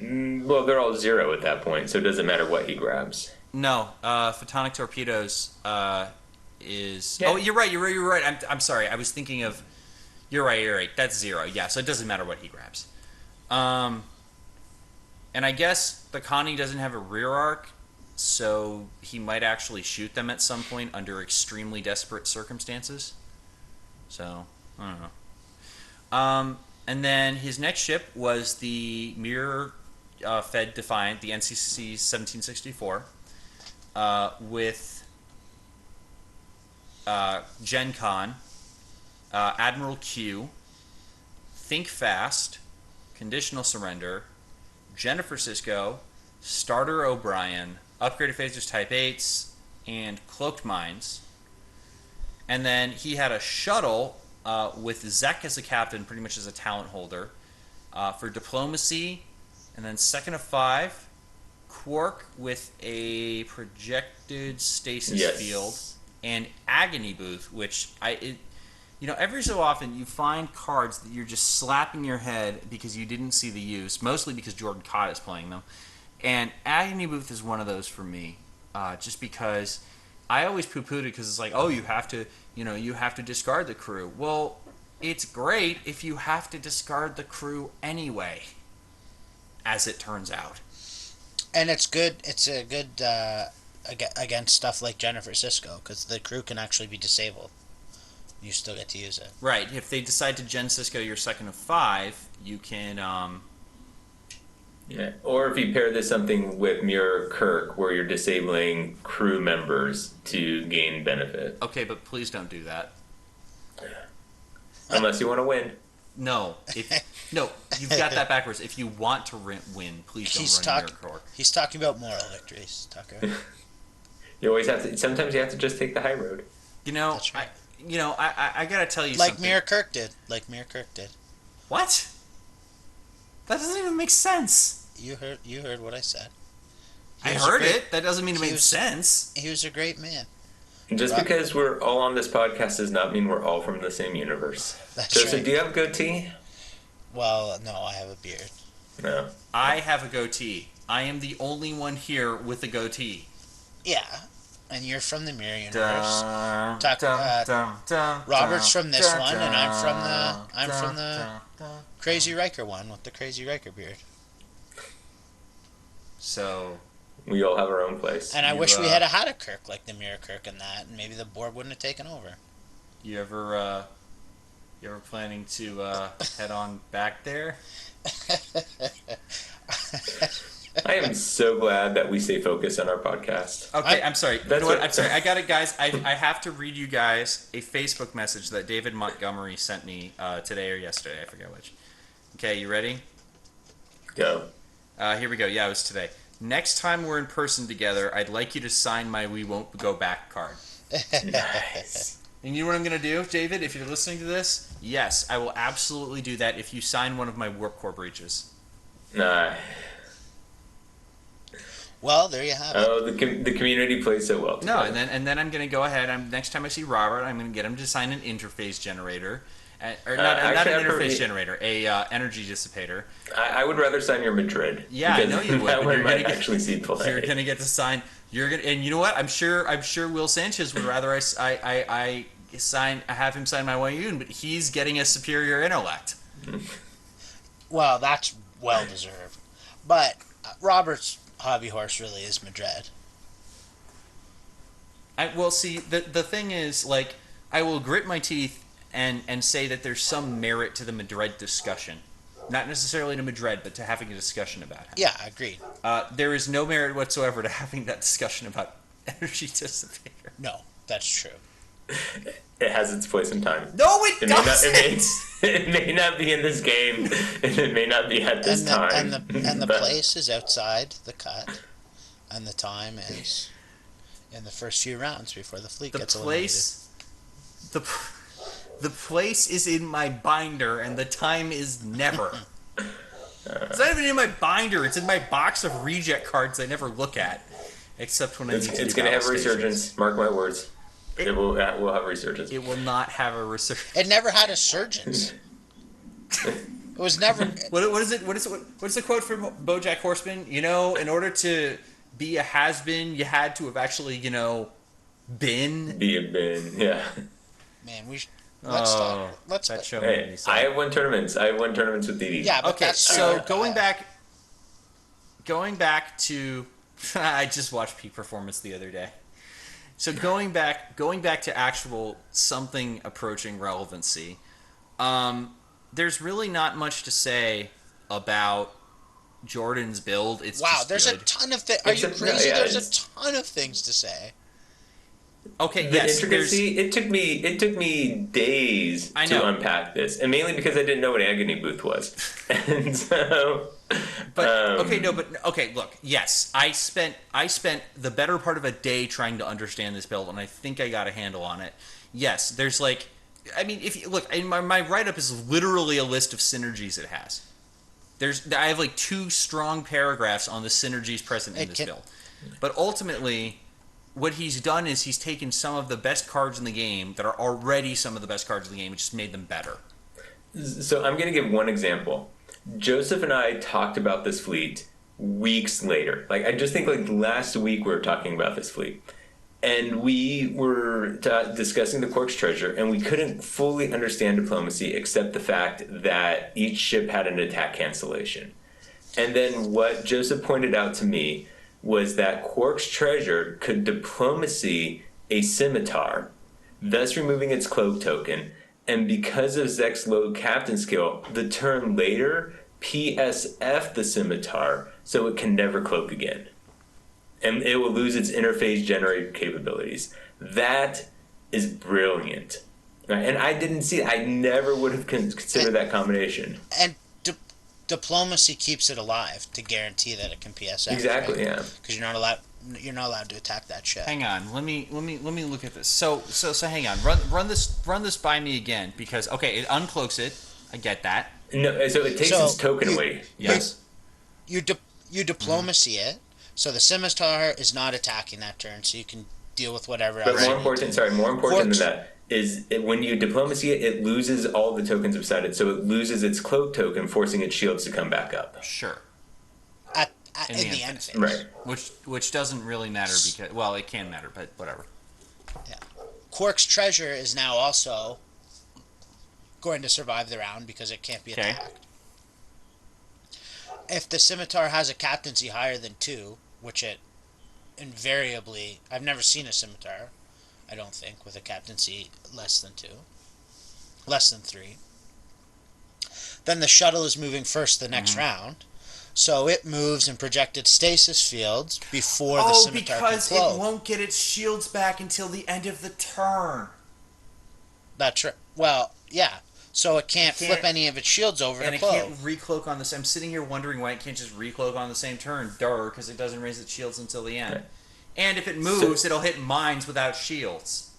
Well, they're all 0 at that point, so it doesn't matter what he grabs. No, Photonic Torpedoes is. Yeah. Oh, you're right. I'm sorry. I was thinking of. You're right. That's 0. Yeah, so it doesn't matter what he grabs. And I guess the Connie doesn't have a rear arc, so he might actually shoot them at some point under extremely desperate circumstances. So I don't know. And then his next ship was the Mirror Fed Defiant, the NCC 1764, with Gen Con, Admiral Q, Think Fast, Conditional Surrender, Jennifer Sisko, Starter O'Brien, Upgraded Phasers Type 8s, and Cloaked Mines. And then he had a shuttle with Zek as a captain, pretty much as a talent holder, for Diplomacy, and then second of 5, Quark with a projected stasis field, and Agony Booth, which every so often you find cards that you're just slapping your head because you didn't see the use, mostly because Jordan Cott is playing them. And Agony Booth is one of those for me, just because I always poo-pooed it because it's like, oh, you have to discard the crew. Well, it's great if you have to discard the crew anyway, as it turns out. And it's good. It's a good against stuff like Jennifer Sisko, because the crew can actually be disabled. You still get to use it. Right. If they decide to Gen Sisko your second of 5, you can. Yeah. Or if you pair this something with Mirror Kirk, where you're disabling crew members to gain benefit. Okay, but please don't do that. Unless you want to win. No, you've got that backwards. If you want to win, please don't run Mirror Kirk. He's talking about moral victories, Tucker. You always have to. Sometimes you have to just take the high road. That's right. I gotta tell you like something. Mirror Kirk did. What? That doesn't even make sense. You heard what I said. I heard it. That doesn't mean it made sense. He was a great man. Just because we're all on this podcast does not mean we're all from the same universe. That's Joseph, right. do you have a goatee? Well, no, I have a beard. No. I have a goatee. I am the only one here with a goatee. Yeah, and you're from the Mirror Universe. Robert's from this one, and I'm from the Crazy Riker one with the Crazy Riker beard. So We all have our own place. And I wish we had a Kirk like the Mirror Kirk and that, and maybe the board wouldn't have taken over. You ever planning to head on back there? I am so glad that we stay focused on our podcast. Okay, I'm sorry. That's what, I'm sorry. I got it, guys. I have to read you guys a Facebook message that David Montgomery sent me today or yesterday. I forget which. Okay, you ready? Go. Here we go. Yeah, it was today. Next time we're in person together, I'd like you to sign my "We Won't Go Back" card. Nice. And you know what I'm going to do, David? If you're listening to this, yes, I will absolutely do that if you sign one of my Warp Core breaches. Nah. Well, there you have it. Oh, the community plays so well together. No, and then I'm going to go ahead. Next time I see Robert, I'm going to get him to sign an interface generator. Not an interface generator, a energy dissipator. I would rather sign your Madrid. Yeah, I know you would. That But one you're might gonna actually see play. You're gonna get to sign. And you know what? I'm sure Will Sanchez would rather I have him sign my Wayun, but he's getting a superior intellect. Well, that's well deserved. But Robert's hobby horse really is Madrid. Well, see, the thing is, like, I will grit my teeth and say that there's some merit to the Madrid discussion. Not necessarily to Madrid, but to having a discussion about him. Yeah, agreed. There is no merit whatsoever to having that discussion about energy dissipator. No, that's true. It has its place in time. No, it doesn't! It may not be in this game, and it may not be at this time. And the place is outside the cut, and the time is in the first few rounds before the fleet gets eliminated. The place is in my binder, and the time is never. It's not even in my binder. It's in my box of reject cards I never look at, except when I need to. It's going to have a resurgence. Mark my words. It will have a resurgence. It will not have a resurgence. It never had a surgence. It was never. What is it? What's the quote from BoJack Horseman? You know, in order to be a has-been, you had to have actually, you know, been. Be a bin, yeah. Man, let's stop. That show Hey, made me sad. I have won tournaments. with DD. Yeah, but Okay, that's so going back to, I just watched Peak Performance the other day. So going back to actual something approaching relevancy, there's really not much to say about Jordan's build. It's wow. just There's good. a ton of things. Are you crazy? There's a ton of things to say. Okay, The yes. intricacy, it took me days to unpack this, and mainly because I didn't know what Agony Booth was, and so. Look, yes, I spent the better part of a day trying to understand this build, and I think I got a handle on it. Yes, there's like, I mean, if you look, my write up is literally a list of synergies it has. I have like 2 strong paragraphs on the synergies present in this build, but ultimately, what he's done is he's taken some of the best cards in the game that are already some of the best cards in the game and just made them better. So I'm going to give one example. Joseph and I talked about this fleet weeks later. Like, I just think like last week we were talking about this fleet. And we were discussing the Quark's treasure, and we couldn't fully understand diplomacy except the fact that each ship had an attack cancellation. And then what Joseph pointed out to me was that Quark's treasure could diplomacy a scimitar, thus removing its cloak token, and because of Zek's low captain skill, the turn later PSF the scimitar so it can never cloak again. And it will lose its interface generator capabilities. That is brilliant. And I didn't see it. I never would have considered that combination. And diplomacy keeps it alive to guarantee that it can PSF. Exactly, right? Yeah. Because you're not allowed to attack that ship. Hang on, let me look at this. So hang on, run this by me again, because okay, it uncloaks it. I get that. No, so it takes its token away. Yes. You diplomacy it, so the scimitar is not attacking that turn, so you can deal with whatever else. But more important than that is when you diplomacy it, it loses all the tokens beside it, so it loses its cloak token, forcing its shields to come back up. Sure. In the end phase. Right. Which doesn't really matter because, well, it can matter, but whatever. Yeah. Quark's treasure is now also going to survive the round because it can't be attacked. If the scimitar has a captaincy higher than 2, which it invariably, I've never seen a scimitar, I don't think, with a captaincy less than 3, then the shuttle is moving first the next round. So it moves in projected stasis fields before the scimitar can close. Because it won't get its shields back until the end of the turn. That's right. Well, yeah. So it can't flip any of its shields over and to close. And it can't recloak on the same... I'm sitting here wondering why it can't just recloak on the same turn. Because it doesn't raise its shields until the end. Right. And if it moves, it'll hit mines without shields.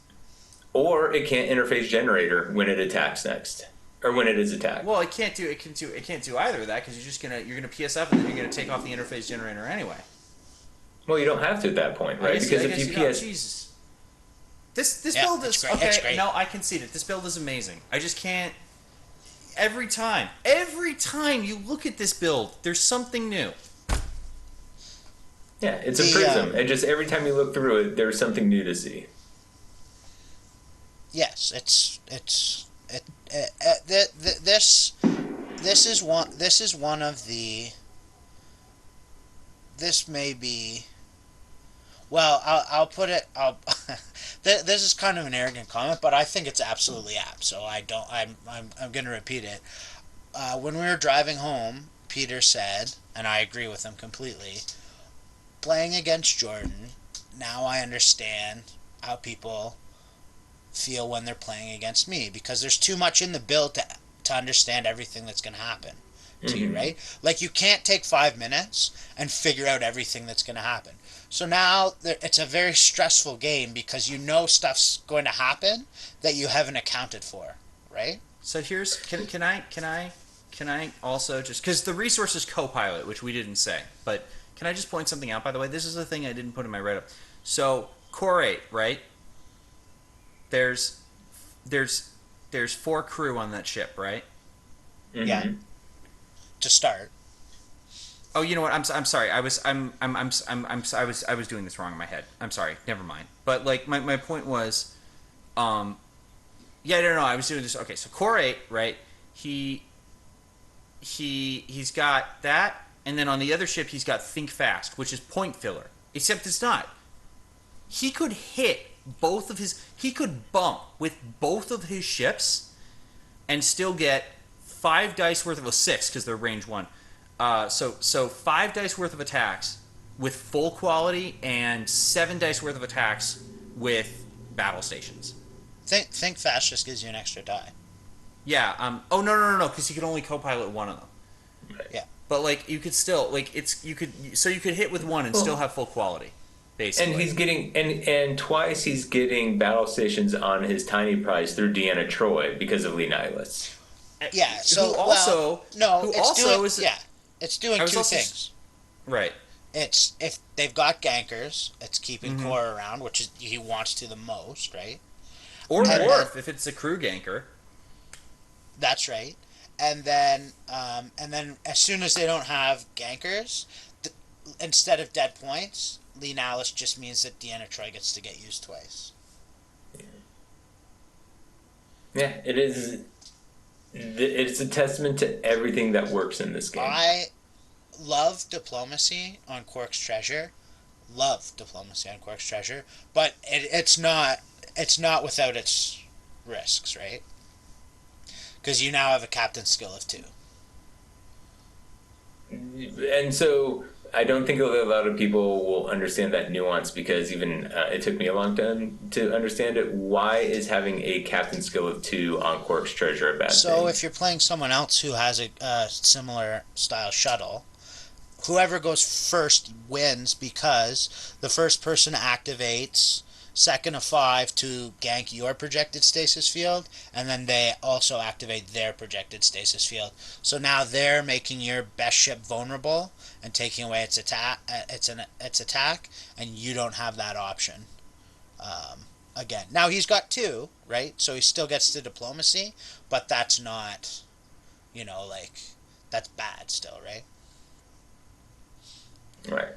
Or it can't interface generator when it attacks next. Or when it is attacked. Well, it can't do either of that because you're gonna PSF and then you're gonna take off the interface generator anyway. Well, you don't have to at that point, right? Because if you PS, Jesus, this build is okay. No, I concede it. This build is amazing. I just can't. Every time you look at this build, there's something new. Yeah, it's a prism, and just every time you look through it, there's something new to see. Yes, this this is one. This is one of the. This may be. Well, I'll put it. This is kind of an arrogant comment, but I think it's absolutely apt. So I don't. I'm going to repeat it. When we were driving home, Peter said, and I agree with him completely. Playing against Jordan, now I understand how people feel when they're playing against me, because there's too much in the build to understand everything that's going to happen to you, right? Like, you can't take 5 minutes and figure out everything that's going to happen. So now it's a very stressful game because you know stuff's going to happen that you haven't accounted for, right? So here's can I also just, because the resource is Copilot, which we didn't say, but can I just point something out? By the way, this is the thing I didn't put in my write-up. So Core 8, right? There's 4 crew on that ship, right? Mm-hmm. Yeah. To start. Oh, you know what? I'm sorry. I was doing this wrong in my head. I'm sorry. Never mind. But like my point was, yeah, no, I was doing this. Okay, so Core 8, right? He's got that, and then on the other ship he's got Think Fast, which is point filler. Except it's not. He could he could bump with both of his ships and still get 5 dice worth of 6 because they're range 1. So 5 dice worth of attacks with full quality and 7 dice worth of attacks with battle stations. Think Fast just gives you an extra die. Yeah. Oh no, because you could only co-pilot one of them. Right. Yeah. But like you could still you could hit with one and still have full quality. Basically. And he's getting and twice he's getting battle stations on his tiny prize through Deanna Troi because of Lee Nihilus. Yeah. So it's doing 2 things. Right. It's if they've got gankers, it's keeping Core around, which is he wants to the most, right? Or Worf if it's a crew ganker. That's right. And then as soon as they don't have gankers, instead of dead points, Lee Nihilus just means that Deanna Troi gets to get used twice. Yeah, it is. It's a testament to everything that works in this game. I love diplomacy on Quark's Treasure. But it's not without its risks, right? Because you now have a captain skill of 2. And so I don't think a lot of people will understand that nuance, because even it took me a long time to understand it. Why is having a captain skill of 2 on Quark's Treasure a bad thing? So if you're playing someone else who has a similar style shuttle, whoever goes first wins, because the first person activates second of 5 to gank your projected stasis field, and then they also activate their projected stasis field. So now they're making your best ship vulnerable and taking away its attack, and you don't have that option. Again, now he's got 2, right? So he still gets to diplomacy, but that's not, that's bad still, right? Right.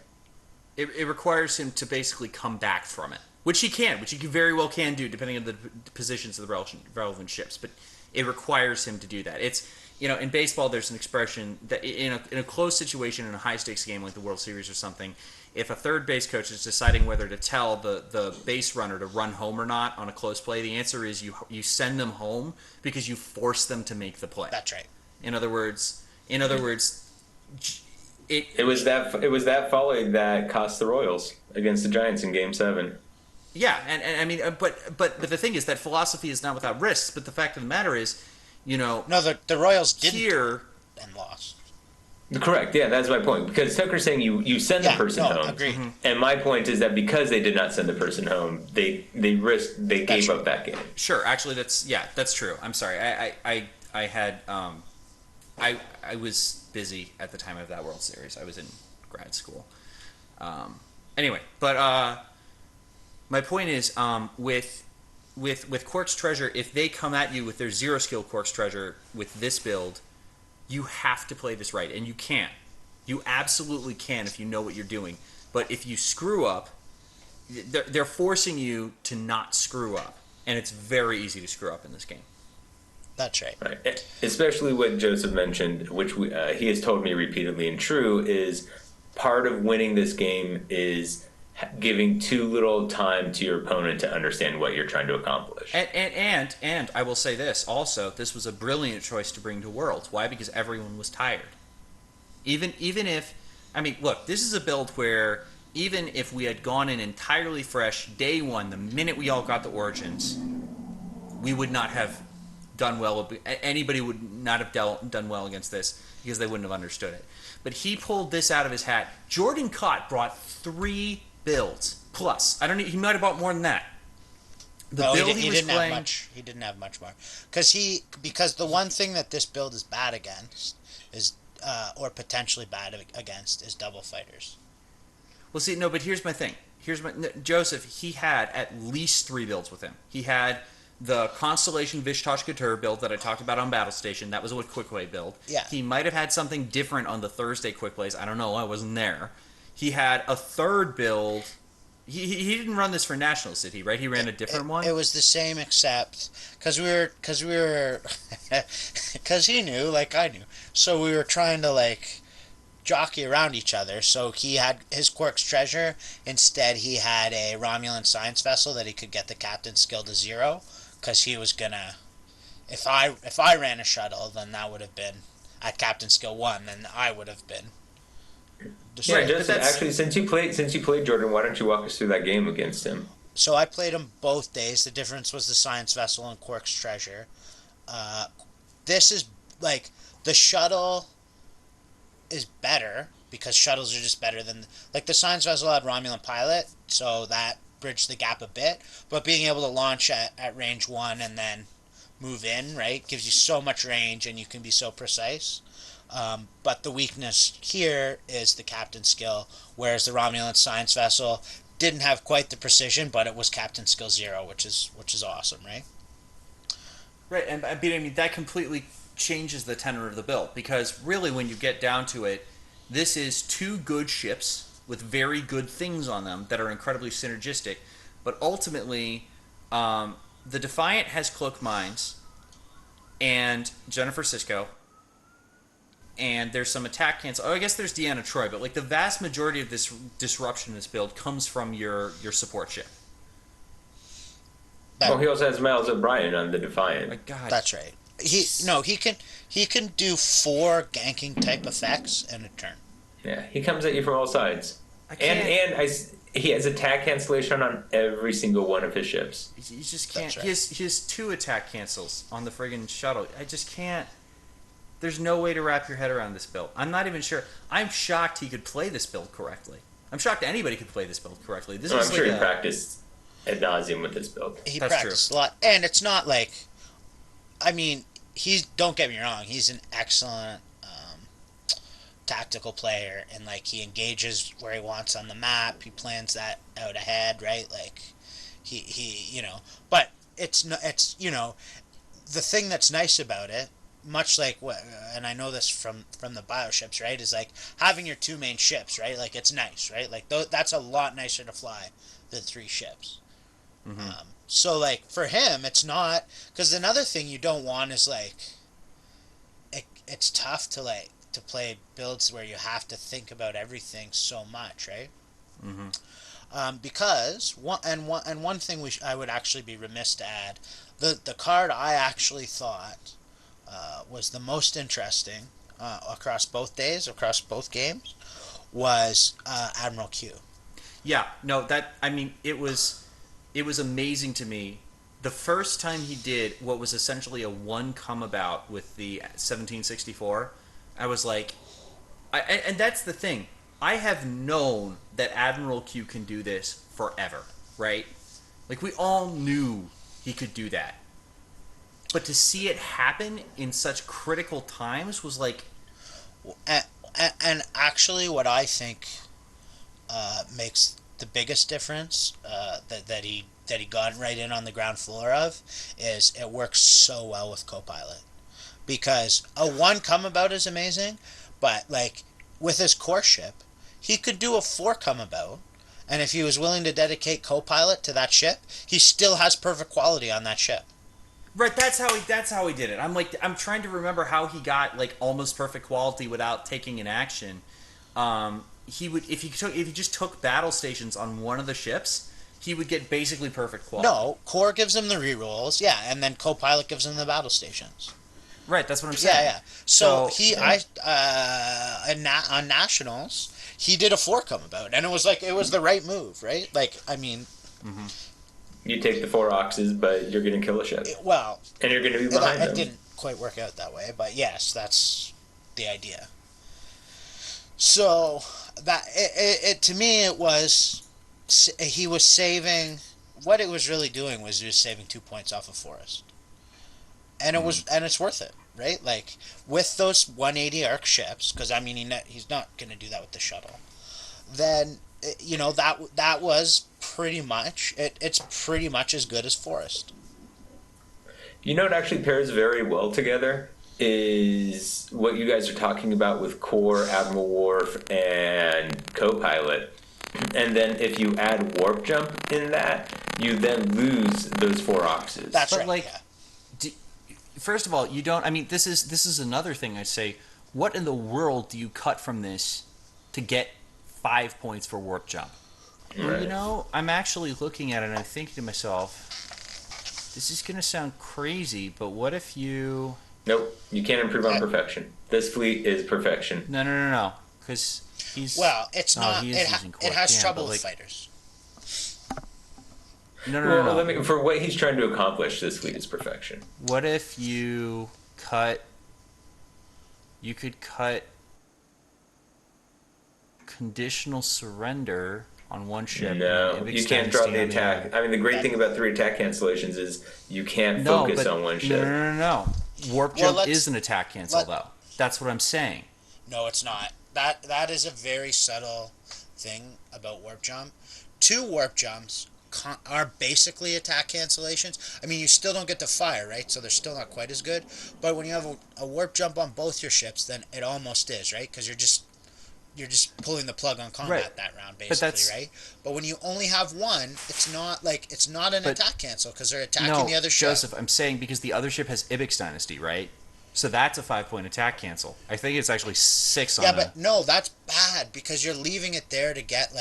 It requires him to basically come back from it. Which he very well can do, depending on the positions of the relevant ships. But it requires him to do that. It's, in baseball, there's an expression that in a close situation, in a high-stakes game like the World Series or something, if a third base coach is deciding whether to tell the base runner to run home or not on a close play, the answer is you send them home because you force them to make the play. That's right. In other words, it was that folly that cost the Royals against the Giants in Game 7. Yeah, and I mean, but the thing is that philosophy is not without risks. But the fact of the matter is, no, the Royals didn't here and lost. Correct. Yeah, that's my point. Because Tucker's saying you send the person home. Agreed. And my point is that because they did not send the person home, they gave up that game. Sure, actually, that's true. I'm sorry. I had I was busy at the time of that World Series. I was in grad school. Anyway, but my point is, with Quark's Treasure, if they come at you with their 0 skill Quark's Treasure with this build, you have to play this right, and you can. You absolutely can if you know what you're doing. But if you screw up, they're forcing you to not screw up, and it's very easy to screw up in this game. That's right. Right. Especially what Joseph mentioned, which he has told me repeatedly and true, is part of winning this game is giving too little time to your opponent to understand what you're trying to accomplish. And I will say this also, this was a brilliant choice to bring to Worlds. Why? Because everyone was tired. Even if, I mean, look, this is a build where even if we had gone in entirely fresh day one, the minute we all got the Origins, we would not have done well. Anybody would not have done well against this because they wouldn't have understood it. But he pulled this out of his hat. Jordan Cott brought 3 builds plus. He might have bought more than that. The build he was didn't playing. have much. He didn't have much more because the one thing that this build is bad against is or potentially bad against is double fighters. Well, see, no, but here's my thing. Joseph. He had at least 3 builds with him. He had the Constellation Vishtosh Couture build that I talked about on Battle Station. That was a quick play build. Yeah. He might have had something different on the Thursday quick plays. I don't know. I wasn't there. He had a third build. He didn't run this for Nationals, did he? Right? He ran a different one. It was the same, except because he knew, like I knew, so we were trying to like jockey around each other. So he had his Quark's Treasure. Instead, he had a Romulan science vessel that he could get the captain's skill to 0, because he was gonna. If I ran a shuttle, then that would have been at captain skill 1. Then I would have been. Yeah, Joseph, actually, since you played Jordan, why don't you walk us through that game against him? So I played him both days. The difference was the science vessel and Quark's Treasure. This is like the shuttle is better because shuttles are just better than like the science vessel had Romulan pilot, so that bridged the gap a bit. But being able to launch at range 1 and then move in, right, gives you so much range and you can be so precise. But the weakness here is the captain skill, whereas the Romulan science vessel didn't have quite the precision, but it was captain skill 0, which is awesome, right? Right, and I mean that completely changes the tenor of the build, because really when you get down to it, this is 2 good ships with very good things on them that are incredibly synergistic, but ultimately the Defiant has Cloak Mines and Jennifer Sisko, and there's some attack cancel. Oh, I guess there's Deanna Troi, but like the vast majority of this disruption in this build comes from your support ship. Well, he also has Miles O'Brien on the Defiant. My God, That's right. He can do 4 ganking type effects in a turn. Yeah, he comes at you from all sides. He has attack cancellation on every single one of his ships. He just can't. Right. He has 2 attack cancels on the friggin' shuttle. I just can't. There's no way to wrap your head around this build. I'm not even sure. I'm shocked he could play this build correctly. I'm shocked anybody could play this build correctly. This is I'm sure he practiced ad nauseum with this build. He That's practiced true. a lot, and it's not like, I mean, don't get me wrong, he's an excellent tactical player, and like he engages where he wants on the map. He plans that out ahead, right? Like he but it's the thing that's nice about it, much like what, and I know this from the bioships, right, is like having your 2 main ships, right? Like it's nice, right? Like that's a lot nicer to fly than 3 ships. Mm-hmm. So like for him, it's not, because another thing you don't want is like it's tough to play builds where you have to think about everything so much, right? Mm-hmm. Because one thing I would actually be remiss to add, the card I actually thought was the most interesting across both days, across both games, was Admiral Q. Yeah, no, it was amazing to me. The first time he did what was essentially a 1 come about with the 1764, I was like, and that's the thing. I have known that Admiral Q can do this forever, right? Like we all knew he could do that. But to see it happen in such critical times was like... And actually what I think makes the biggest difference that he got right in on the ground floor of is it works so well with Copilot. Because a 1 come about is amazing, but like with his core ship, he could do a 4 come about, and if he was willing to dedicate Copilot to that ship, he still has perfect quality on that ship. Right, that's how he did it. I'm trying to remember how he got like almost perfect quality without taking an action. He would if he just took battle stations on one of the ships, he would get basically perfect quality. No, Core gives him the rerolls, yeah, and then Copilot gives him the battle stations. Right, that's what I'm saying. Yeah. So on Nationals, he did a forecome about it, and it was the right move, right? Like, I mean, You take the 4 oxes, but you're going to kill a ship. And you're going to be behind them. It didn't quite work out that way, but yes, that's the idea. So that it to me it was he was saving. What it was really doing was he was saving 2 points off of Forest, and it's worth it, right? Like with those 180 arc ships, because I mean he's not going to do that with the shuttle. Then that was pretty much it's pretty much as good as Forest. You know, it actually pairs very well together is what you guys are talking about with Core, Admiral Worf, and Copilot. And then if you add Warp Jump in that, you then lose those 4 oxes. That's But right. like, Yeah. first of all, you don't. I mean, this is another thing I'd say. What in the world do you cut from this to get 5 points for warp jump? Right. You know, I'm actually looking at it and I'm thinking to myself, this is going to sound crazy, but what if you... Nope, you can't improve on perfection. This fleet is perfection. No. Because he's... It's not. He is using core. It has Yeah, trouble but, with like, No. No. For what he's trying to accomplish, this fleet is perfection. What if you cut... You could cut conditional surrender on one ship. No, and you can't drop the attack. I mean, the great thing about 3 attack cancellations is you can't focus on one ship. No. Warp jump is an attack cancel, though. That's what I'm saying. No, it's not. That is a very subtle thing about warp jump. 2 warp jumps are basically attack cancellations. I mean, you still don't get to fire, right? So they're still not quite as good. But when you have a warp jump on both your ships, then it almost is, right? Because you're just pulling the plug on combat that round, basically, right? But when you only have one, it's not an attack cancel because they're attacking the other ship. Joseph, I'm saying because the other ship has Ibix Dynasty, right? So that's a 5-point attack cancel. I think it's actually 6 on but no, that's bad because you're leaving it there to get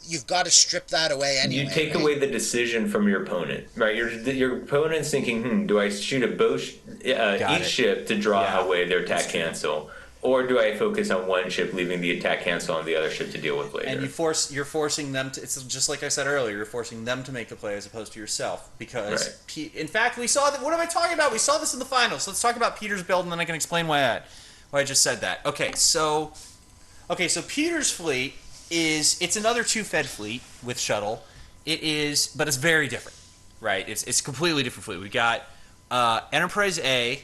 you've got to strip that away anyway. You take right? away the decision from your opponent, right? Your opponent's thinking, do I shoot a both each ship to draw away their attack cancel, or do I focus on one ship, leaving the attack cancel on the other ship to deal with later? And you're forcing them to. It's just like I said earlier. You're forcing them to make the play as opposed to yourself. Because, in fact, we saw that. What am I talking about? We saw this in the finals. Let's talk about Peter's build, and then I can explain why I just said that. Okay, so Peter's fleet it's another 2-fed fleet with shuttle. It is, but it's very different, right? It's a completely different fleet. We got Enterprise A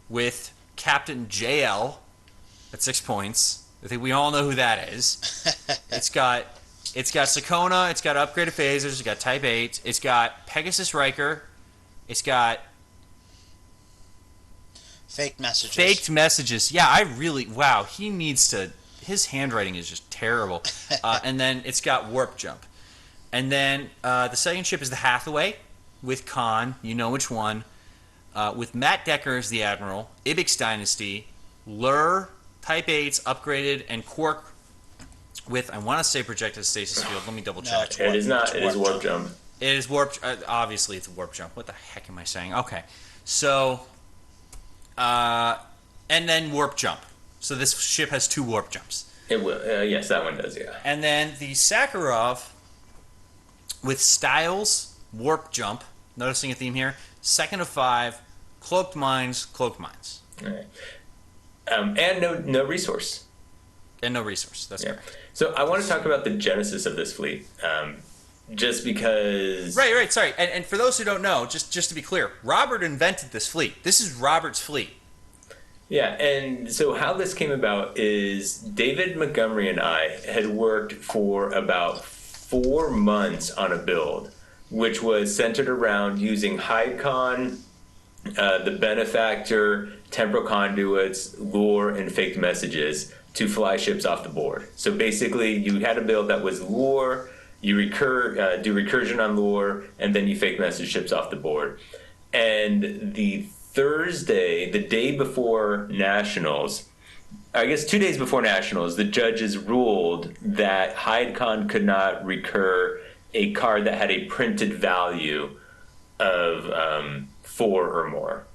with Captain JL at 6 points. I think we all know who that is. It's got Sakona. It's got upgraded phasers. It's got Type 8. It's got Pegasus Riker. It's got faked messages. Faked messages. Yeah, wow. He needs to. His handwriting is just terrible. And then it's got Warp Jump. And then the second ship is the Hathaway with Khan. You know which one. With Matt Decker as the Admiral. Ibix Dynasty. Lur. Type 8's upgraded, and Quark with, I want to say projected stasis field. Let me double check. It is not. It is warp jump. It is warp. Obviously, it's a warp jump. What the heck am I saying? Okay, so, and then warp jump. So this ship has 2 warp jumps. It will. Yes, that one does. Yeah. And then the Sakharov with Styles warp jump. Noticing a theme here. 2nd of 5, cloaked mines. All right. And no resource. And no resource. That's right. So I want to talk about the genesis of this fleet, just because. Right. Sorry, and for those who don't know, just to be clear, Robert invented this fleet. This is Robert's fleet. Yeah, and so how this came about is David Montgomery and I had worked for about 4 months on a build, which was centered around using HideCon, the Benefactor, temporal conduits, lure, and faked messages to fly ships off the board. So basically, you had a build that was lure, you do recursion on lure, and then you fake message ships off the board. And the Thursday, the day before Nationals, I guess 2 days before Nationals, the judges ruled that Hyde Khan could not recur a card that had a printed value of 4 or more.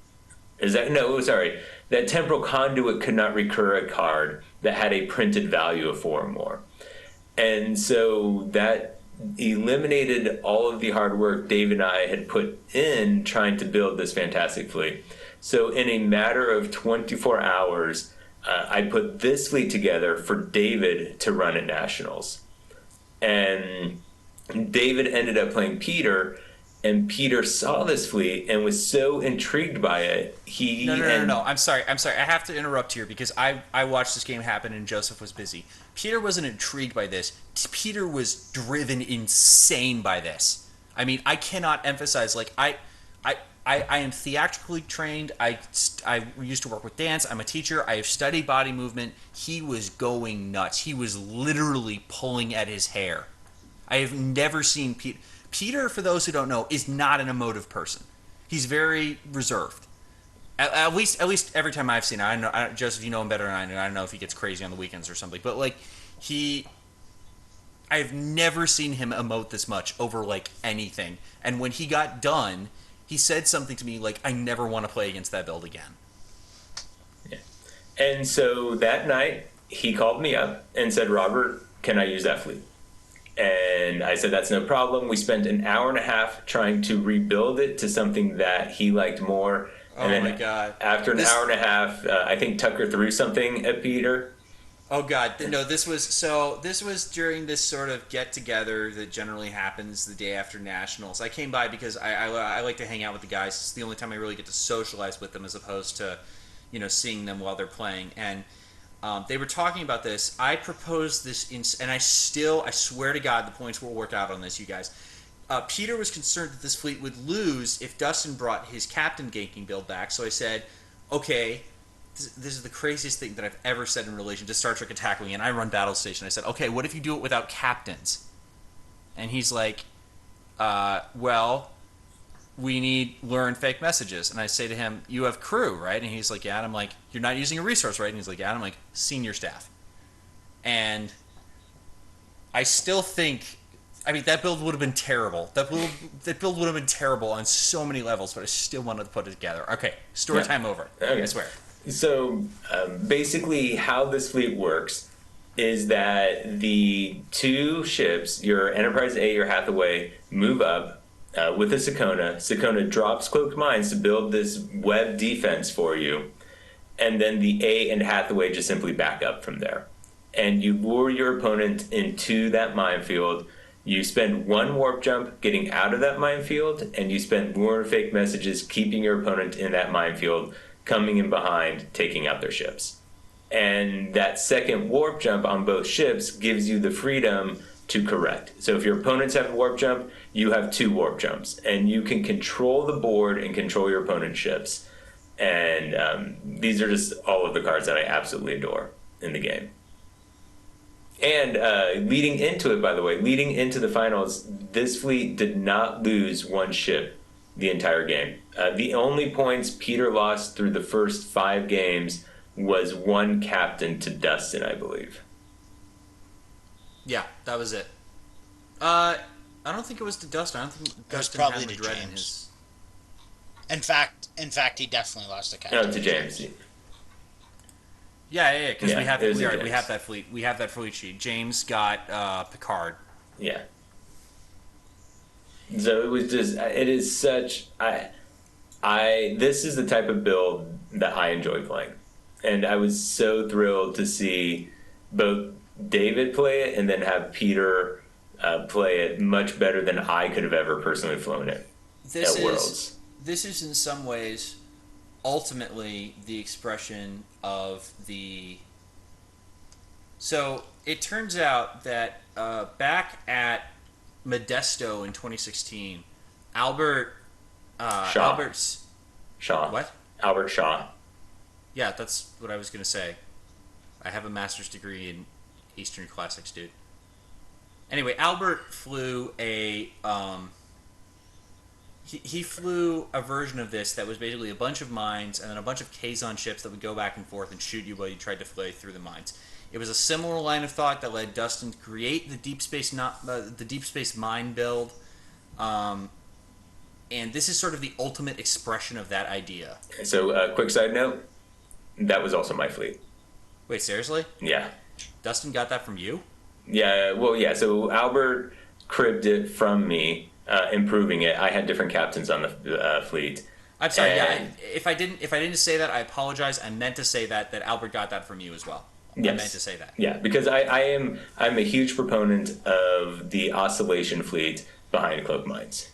Is that no? Sorry, that Temporal Conduit could not recur a card that had a printed value of 4 or more, and so that eliminated all of the hard work Dave and I had put in trying to build this fantastic fleet. So in a matter of 24 hours, I put this fleet together for David to run at Nationals, and David ended up playing Peter. And Peter saw this fleet and was so intrigued by it. No. I'm sorry. I have to interrupt here because I watched this game happen and Joseph was busy. Peter wasn't intrigued by this. Peter was driven insane by this. I mean, I cannot emphasize, like, I am theatrically trained. I used to work with dance. I'm a teacher. I have studied body movement. He was going nuts. He was literally pulling at his hair. I have never seen Peter... Peter, for those who don't know, is not an emotive person. He's very reserved. At least every time I've seen him. Joseph, you know him better than I do. I don't know if he gets crazy on the weekends or something. But, like, I've never seen him emote this much over, like, anything. And when he got done, he said something to me like, I never want to play against that build again. Yeah. And so that night, he called me up and said, Robert, can I use that fleet? And I said, that's no problem. We spent an hour and a half trying to rebuild it to something that he liked more. And then my God. After an hour and a half, I think Tucker threw something at Peter. Oh, God. No, this was during this sort of get-together that generally happens the day after Nationals. I came by because I like to hang out with the guys. It's the only time I really get to socialize with them as opposed to, seeing them while they're playing. And they were talking about this. I proposed this, and I swear to God, the points will work out on this, you guys. Peter was concerned that this fleet would lose if Dustin brought his captain ganking build back. So I said, okay, this is the craziest thing that I've ever said in relation to Star Trek Attack Wing, and I run Battle Station. I said, okay, what if you do it without captains? And he's like, well, we need learn fake messages. And I say to him, you have crew, right? And he's like, yeah. And I'm like, you're not using a resource, right? And he's like, yeah. And I'm like, senior staff. And I still think, I mean, that build would have been terrible. That build would have been terrible on so many levels, but I still wanted to put it together. Okay, story time over. Okay. I swear. So basically how this fleet works is that the 2 ships, your Enterprise A, your Hathaway, move up with a Sakona. Sakona drops Cloaked Mines to build this web defense for you. And then the A and Hathaway just simply back up from there. And you lure your opponent into that minefield. You spend 1 warp jump getting out of that minefield, and you spend lure and fake messages keeping your opponent in that minefield, coming in behind, taking out their ships. And that second warp jump on both ships gives you the freedom to correct. So if your opponents have a warp jump, you have 2 warp jumps, and you can control the board and control your opponent's ships. And these are just all of the cards that I absolutely adore in the game. And leading into it, by the way, leading into the finals, this fleet did not lose 1 ship the entire game. The only points Peter lost through the first 5 games was 1 captain to Dustin, I believe. Yeah, that was it. I don't think it was to Dustin. I don't think it was Dustin probably had to Madrid in James. his... In fact, he definitely lost the captain. No, to James. Yeah, because Yeah, we have it was we James. have that fleet. We have that fleet sheet. James got Picard. Yeah. So it was just, it is such, this is the type of build that I enjoy playing. And I was so thrilled to see both David play it and then have Peter play it much better than I could have ever personally flown it at Worlds. This is in some ways ultimately the expression of the... So it turns out that back at Modesto in 2016, Albert Shaw. What? Albert Shaw. Yeah, that's what I was going to say. I have a master's degree in Eastern Classics, dude. Anyway, Albert flew a he flew a version of this that was basically a bunch of mines and then a bunch of Kazon ships that would go back and forth and shoot you while you tried to fly through the mines. It was a similar line of thought that led Dustin to create the deep space mine build, and this is sort of the ultimate expression of that idea. So, quick side note, that was also my fleet. Wait, seriously? Yeah. Dustin got that from you? Yeah, well, yeah, so Albert cribbed it from me, improving it. I had different captains on the fleet. I'm sorry. And, if I didn't say that, I apologize. I meant to say that Albert got that from you as well. yes. I meant to say that. Yeah, because I'm a huge proponent of the oscillation fleet behind cloak mines.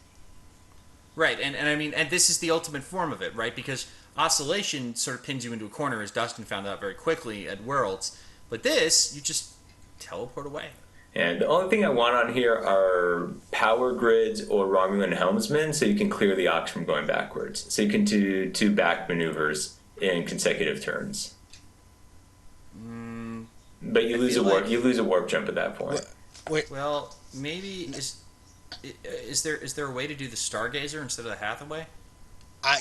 Right, and I mean, and this is the ultimate form of it, right? Because oscillation sort of pins you into a corner, as Dustin found out very quickly at Worlds. But this, you just teleport away. And the only thing I want on here are power grids or Romulan helmsmen, so you can clear the ox from going backwards. So you can do 2 back maneuvers in consecutive turns. But you lose a warp jump at that point. Wait, Well, maybe is there a way to do the Stargazer instead of the Hathaway?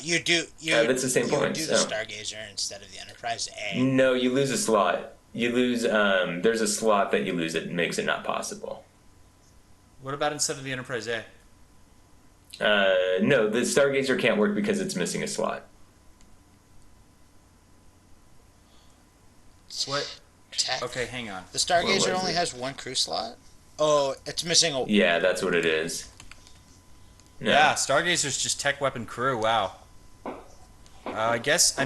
you do. That's the same you point, would do the so. Stargazer instead of the Enterprise A. No, you lose a slot. You lose. There's a slot that you lose that makes it not possible. What about instead of the Enterprise A? No, the Stargazer can't work because it's missing a slot. What? Tech. Okay, hang on. The What Stargazer was only it? has 1 crew slot. Oh, it's missing a. Yeah, that's what it is. No. Yeah, Stargazer's just tech weapon crew. Wow. I guess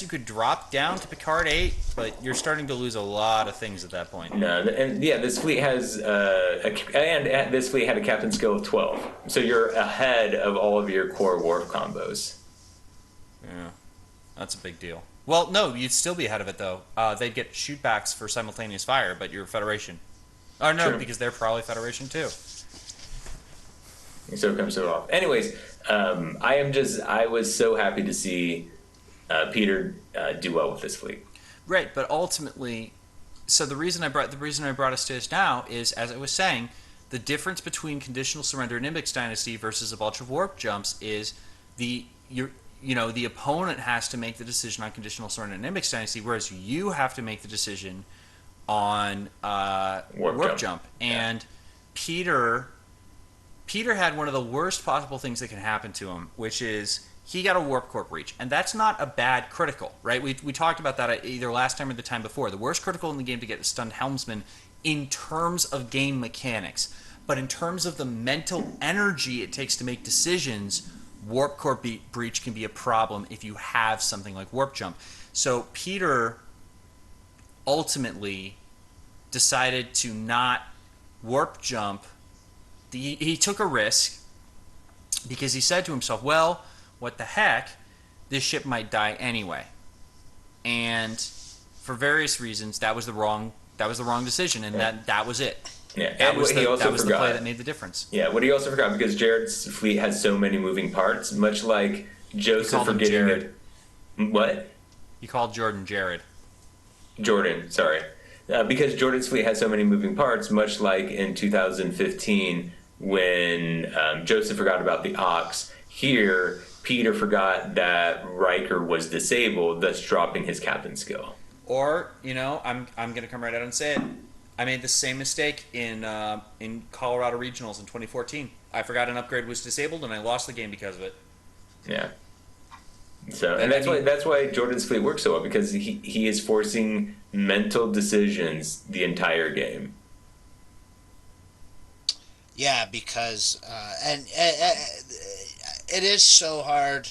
you could drop down to Picard 8, but you're starting to lose a lot of things at that point. No, and yeah, this fleet has this fleet had a captain skill of 12, so you're ahead of all of your core warp combos. Yeah, that's a big deal. Well, no, you'd still be ahead of it though. They'd get shootbacks for simultaneous fire, but you're Federation. Oh no, True. because they're probably Federation too. So it comes so off. Anyways, I was so happy to see Peter do well with this fleet. Right, but ultimately, so the reason I brought us to this now is, as I was saying, the difference between conditional surrender and Nimbix Dynasty versus a bunch of warp jumps is the opponent has to make the decision on conditional surrender and Nimbix Dynasty, whereas you have to make the decision on warp jump. And Peter had one of the worst possible things that can happen to him, which is he got a warp core breach, and that's not a bad critical, right? We talked about that either last time or the time before. The worst critical in the game to get a stunned helmsman in terms of game mechanics, but in terms of the mental energy it takes to make decisions, warp core breach can be a problem if you have something like warp jump. So Peter ultimately decided to not warp jump. He took a risk because he said to himself, well, what the heck, this ship might die anyway. And for various reasons, that was the wrong decision, and that was it. Yeah, That and was what he also the forgot. play that made the difference. Yeah, what he also forgot, because Jared's fleet has so many moving parts, much like Joseph called him forgetting Jared. What? You called Jordan Jared. Jordan, sorry. Because Jordan's fleet has so many moving parts, much like in 2015 when Joseph forgot about the Ox. Here, Peter forgot that Riker was disabled, thus dropping his captain skill. Or, I'm going to come right out and say it. I made the same mistake in Colorado Regionals in 2014. I forgot an upgrade was disabled, and I lost the game because of it. Yeah. So, and that's why Jordan's fleet works so well, because he is forcing mental decisions the entire game. Yeah, because it is so hard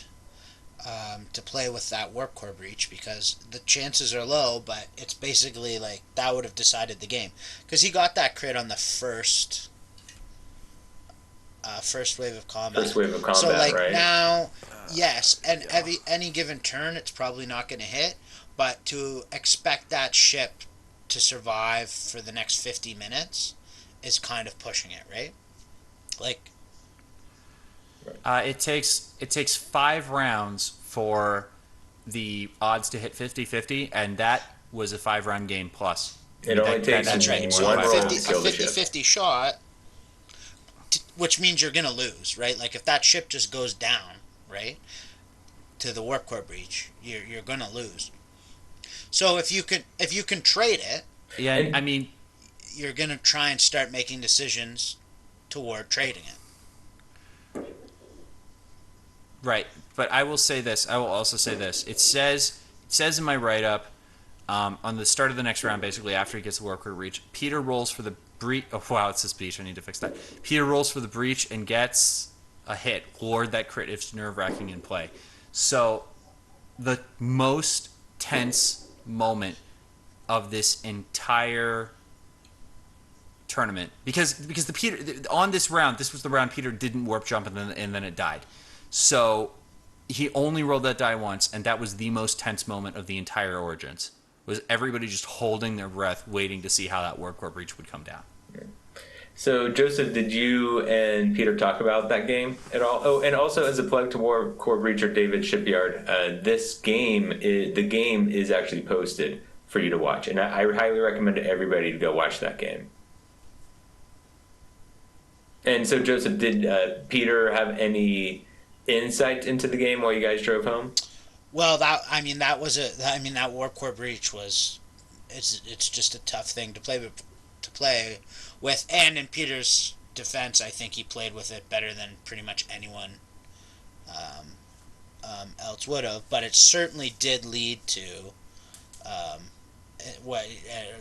to play with that warp core breach because the chances are low, but it's basically like that would have decided the game because he got that crit on the first wave of combat. First wave of combat, so like right? now, yes, and any given turn, it's probably not going to hit, but to expect that ship to survive for the next 50 minutes is kind of pushing it, right? Like, it takes 5 rounds for the odds to hit 50-50, and that was a 5-round game plus. It only takes that's right. one So roll a to kill the ship. 50-50 shot, which means you're gonna lose, right? Like if that ship just goes down, right, to the warp core breach, you're gonna lose. So if you can trade it, Yeah, And I mean, you're gonna try and start making decisions toward trading it. right. But I will say this. I will also say this. It says in my write up, on the start of the next round, basically after he gets the warp core breach, Peter rolls for the breach. Oh wow, it's this breach. I need to fix that. Peter rolls for the breach and gets a hit. Lord, that crit is nerve wracking in play. So the most tense moment of this entire tournament, because the Peter on this round, this was the round Peter didn't warp jump and then it died. So he only rolled that die once, and that was the most tense moment of the entire Origins. Was everybody just holding their breath, waiting to see how that warp core breach would come down. so, Joseph, did you and Peter talk about that game at all? Oh, and also as a plug to War Core Breacher David Shipyard, the game is actually posted for you to watch, and I highly recommend everybody to go watch that game. And so, Joseph, did Peter have any insight into the game while you guys drove home? Well, that warp core breach was, it's just a tough thing to play with. And in Peter's defense, I think he played with it better than pretty much anyone else would have. But it certainly did lead to what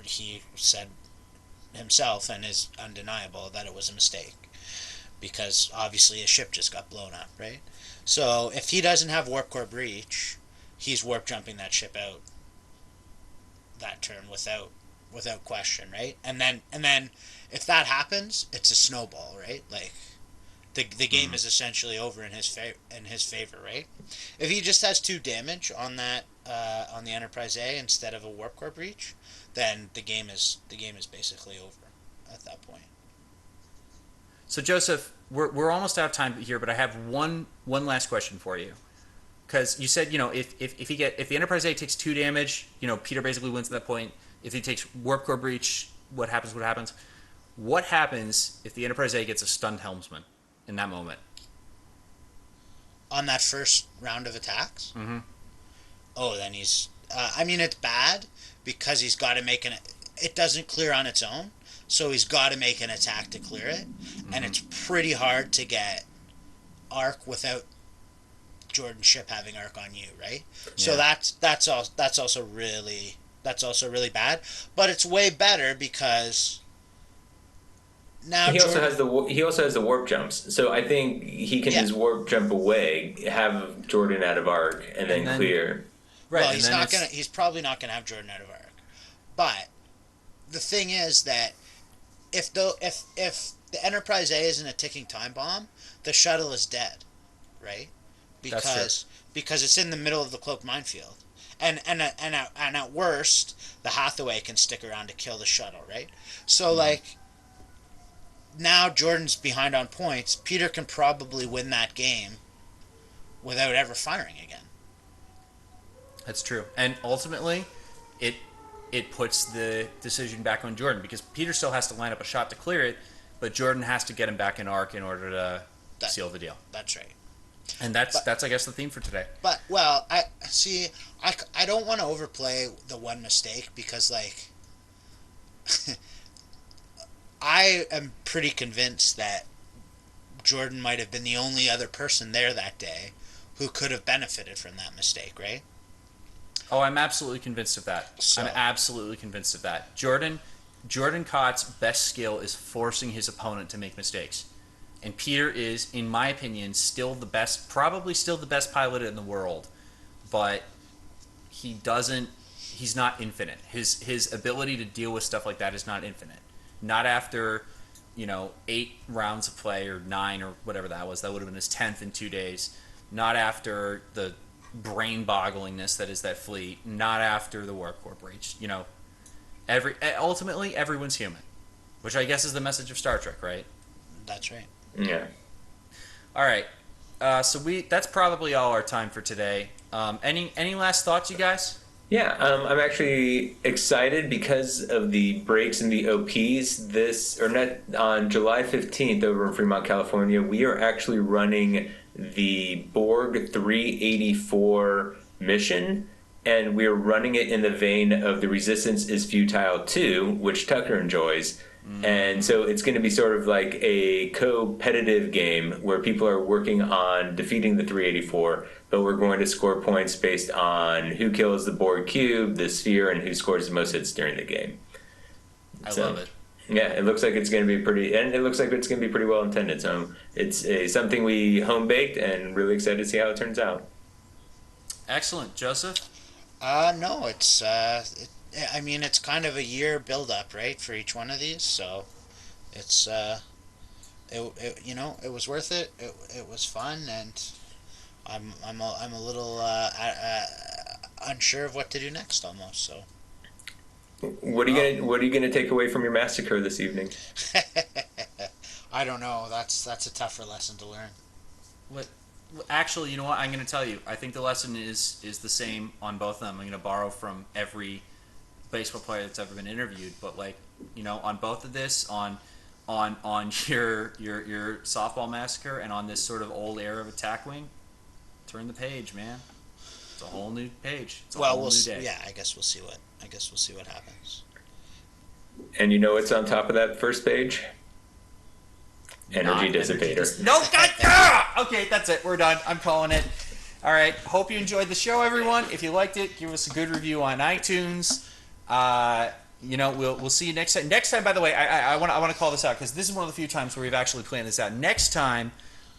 he said himself, and is undeniable, that it was a mistake, because obviously a ship just got blown up, right? So if he doesn't have warp core breach, he's warp jumping that ship out that turn without question, right? And then if that happens, it's a snowball, right? Like the game is essentially over in his favor, right? If he just has 2 damage on that on the Enterprise A instead of a warp core breach, then the game is basically over at that point. So Joseph, we're almost out of time here, but I have one last question for you. Because you said, if the Enterprise A takes 2 damage, Peter basically wins at that point. If he takes warp core breach, what happens? What happens if the Enterprise A gets a stunned helmsman in that moment? On that first round of attacks? Mm-hmm. Oh, then he's... it's bad because he's got to make it doesn't clear on its own, so he's got to make an attack to clear it, and it's pretty hard to get arc without Jordan's ship having arc on you, right? Yeah. So that's also really bad, but it's way better because now he also has the warp jumps, so I think he can just warp jump away, have Jordan out of arc, and then clear. Right. Well, he's probably not gonna have Jordan out of arc, but the thing is that if the Enterprise A isn't a ticking time bomb, the shuttle is dead, right? Because it's in the middle of the cloaked minefield, and at worst, the Hathaway can stick around to kill the shuttle, right? So like, now Jordan's behind on points. Peter can probably win that game without ever firing again. That's true, and ultimately, it puts the decision back on Jordan, because Peter still has to line up a shot to clear it, but Jordan has to get him back in arc in order to seal the deal. That's right. And that's I guess the theme for today. But I don't want to overplay the one mistake, because like I am pretty convinced that Jordan might have been the only other person there that day who could have benefited from that mistake, right? Oh, I'm absolutely convinced of that. I'm absolutely convinced of that. Jordan Kott's best skill is forcing his opponent to make mistakes. And Peter is, in my opinion, probably still the best pilot in the world, but he's not infinite. His ability to deal with stuff like that is not infinite. Not after, 8 rounds of play, or 9, or whatever that was. That would have been his 10th in 2 days. Not after the brain-bogglingness that is that fleet. Not after the warp core breach. Ultimately, everyone's human, which I guess is the message of Star Trek, right? That's right. Yeah. All right. So that's probably all our time for today. Any last thoughts, you guys? Yeah, I'm actually excited because of the breaks in the OPs. On July 15th over in Fremont, California, we are actually running the Borg 384 mission, and we're running it in the vein of the Resistance is Futile 2, which Tucker enjoys. And so it's going to be sort of like a competitive game where people are working on defeating the 384, but we're going to score points based on who kills the Borg cube, the sphere, and who scores the most hits during the game. I love it. Yeah, it looks like it's going to be it looks like it's going to be pretty well intended. So it's something we home baked, and really excited to see how it turns out. Excellent, Joseph. No, I mean, it's kind of a year build up, right, for each one of these. So it's it was worth it. It was fun, and I'm a little unsure of what to do next, almost. So. What are you gonna take away from your massacre this evening? I don't know. That's a tougher lesson to learn. What? Actually, you know what? I'm going to tell you. I think the lesson is the same on both of them. I'm going to borrow from every baseball player that's ever been interviewed. But on both of this, on your softball massacre, and on this sort of old era of attack wing, turn the page, man. It's a whole new page. It's a whole new day. Yeah, I guess we'll see what happens. And you know what's on top of that first page? Energy dissipator. No, God! Okay, that's it. We're done. I'm calling it. All right. Hope you enjoyed the show, everyone. If you liked it, give us a good review on iTunes. We'll see you next time. Next time, by the way, I want to call this out because this is one of the few times where we've actually planned this out. Next time,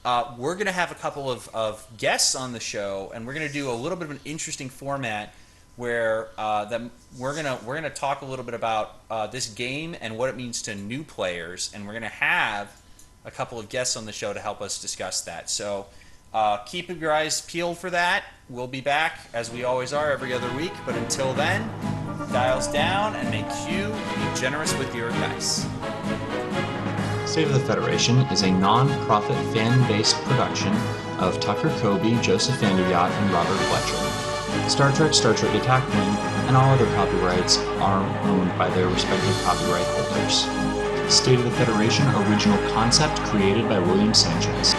we're going to have a couple of guests on the show, and we're going to do a little bit of an interesting format where we're gonna talk a little bit about this game and what it means to new players, and we're going to have a couple of guests on the show to help us discuss that. So keep your eyes peeled for that. We'll be back, as we always are, every other week. But until then, dials down and make Q be generous with your dice. State of the Federation is a non-profit fan-based production of Tucker Kobe, Joseph Vanderyacht, and Robert Fletcher. Star Trek Attack Wing, and all other copyrights are owned by their respective copyright holders. State of the Federation original concept created by William Sanchez.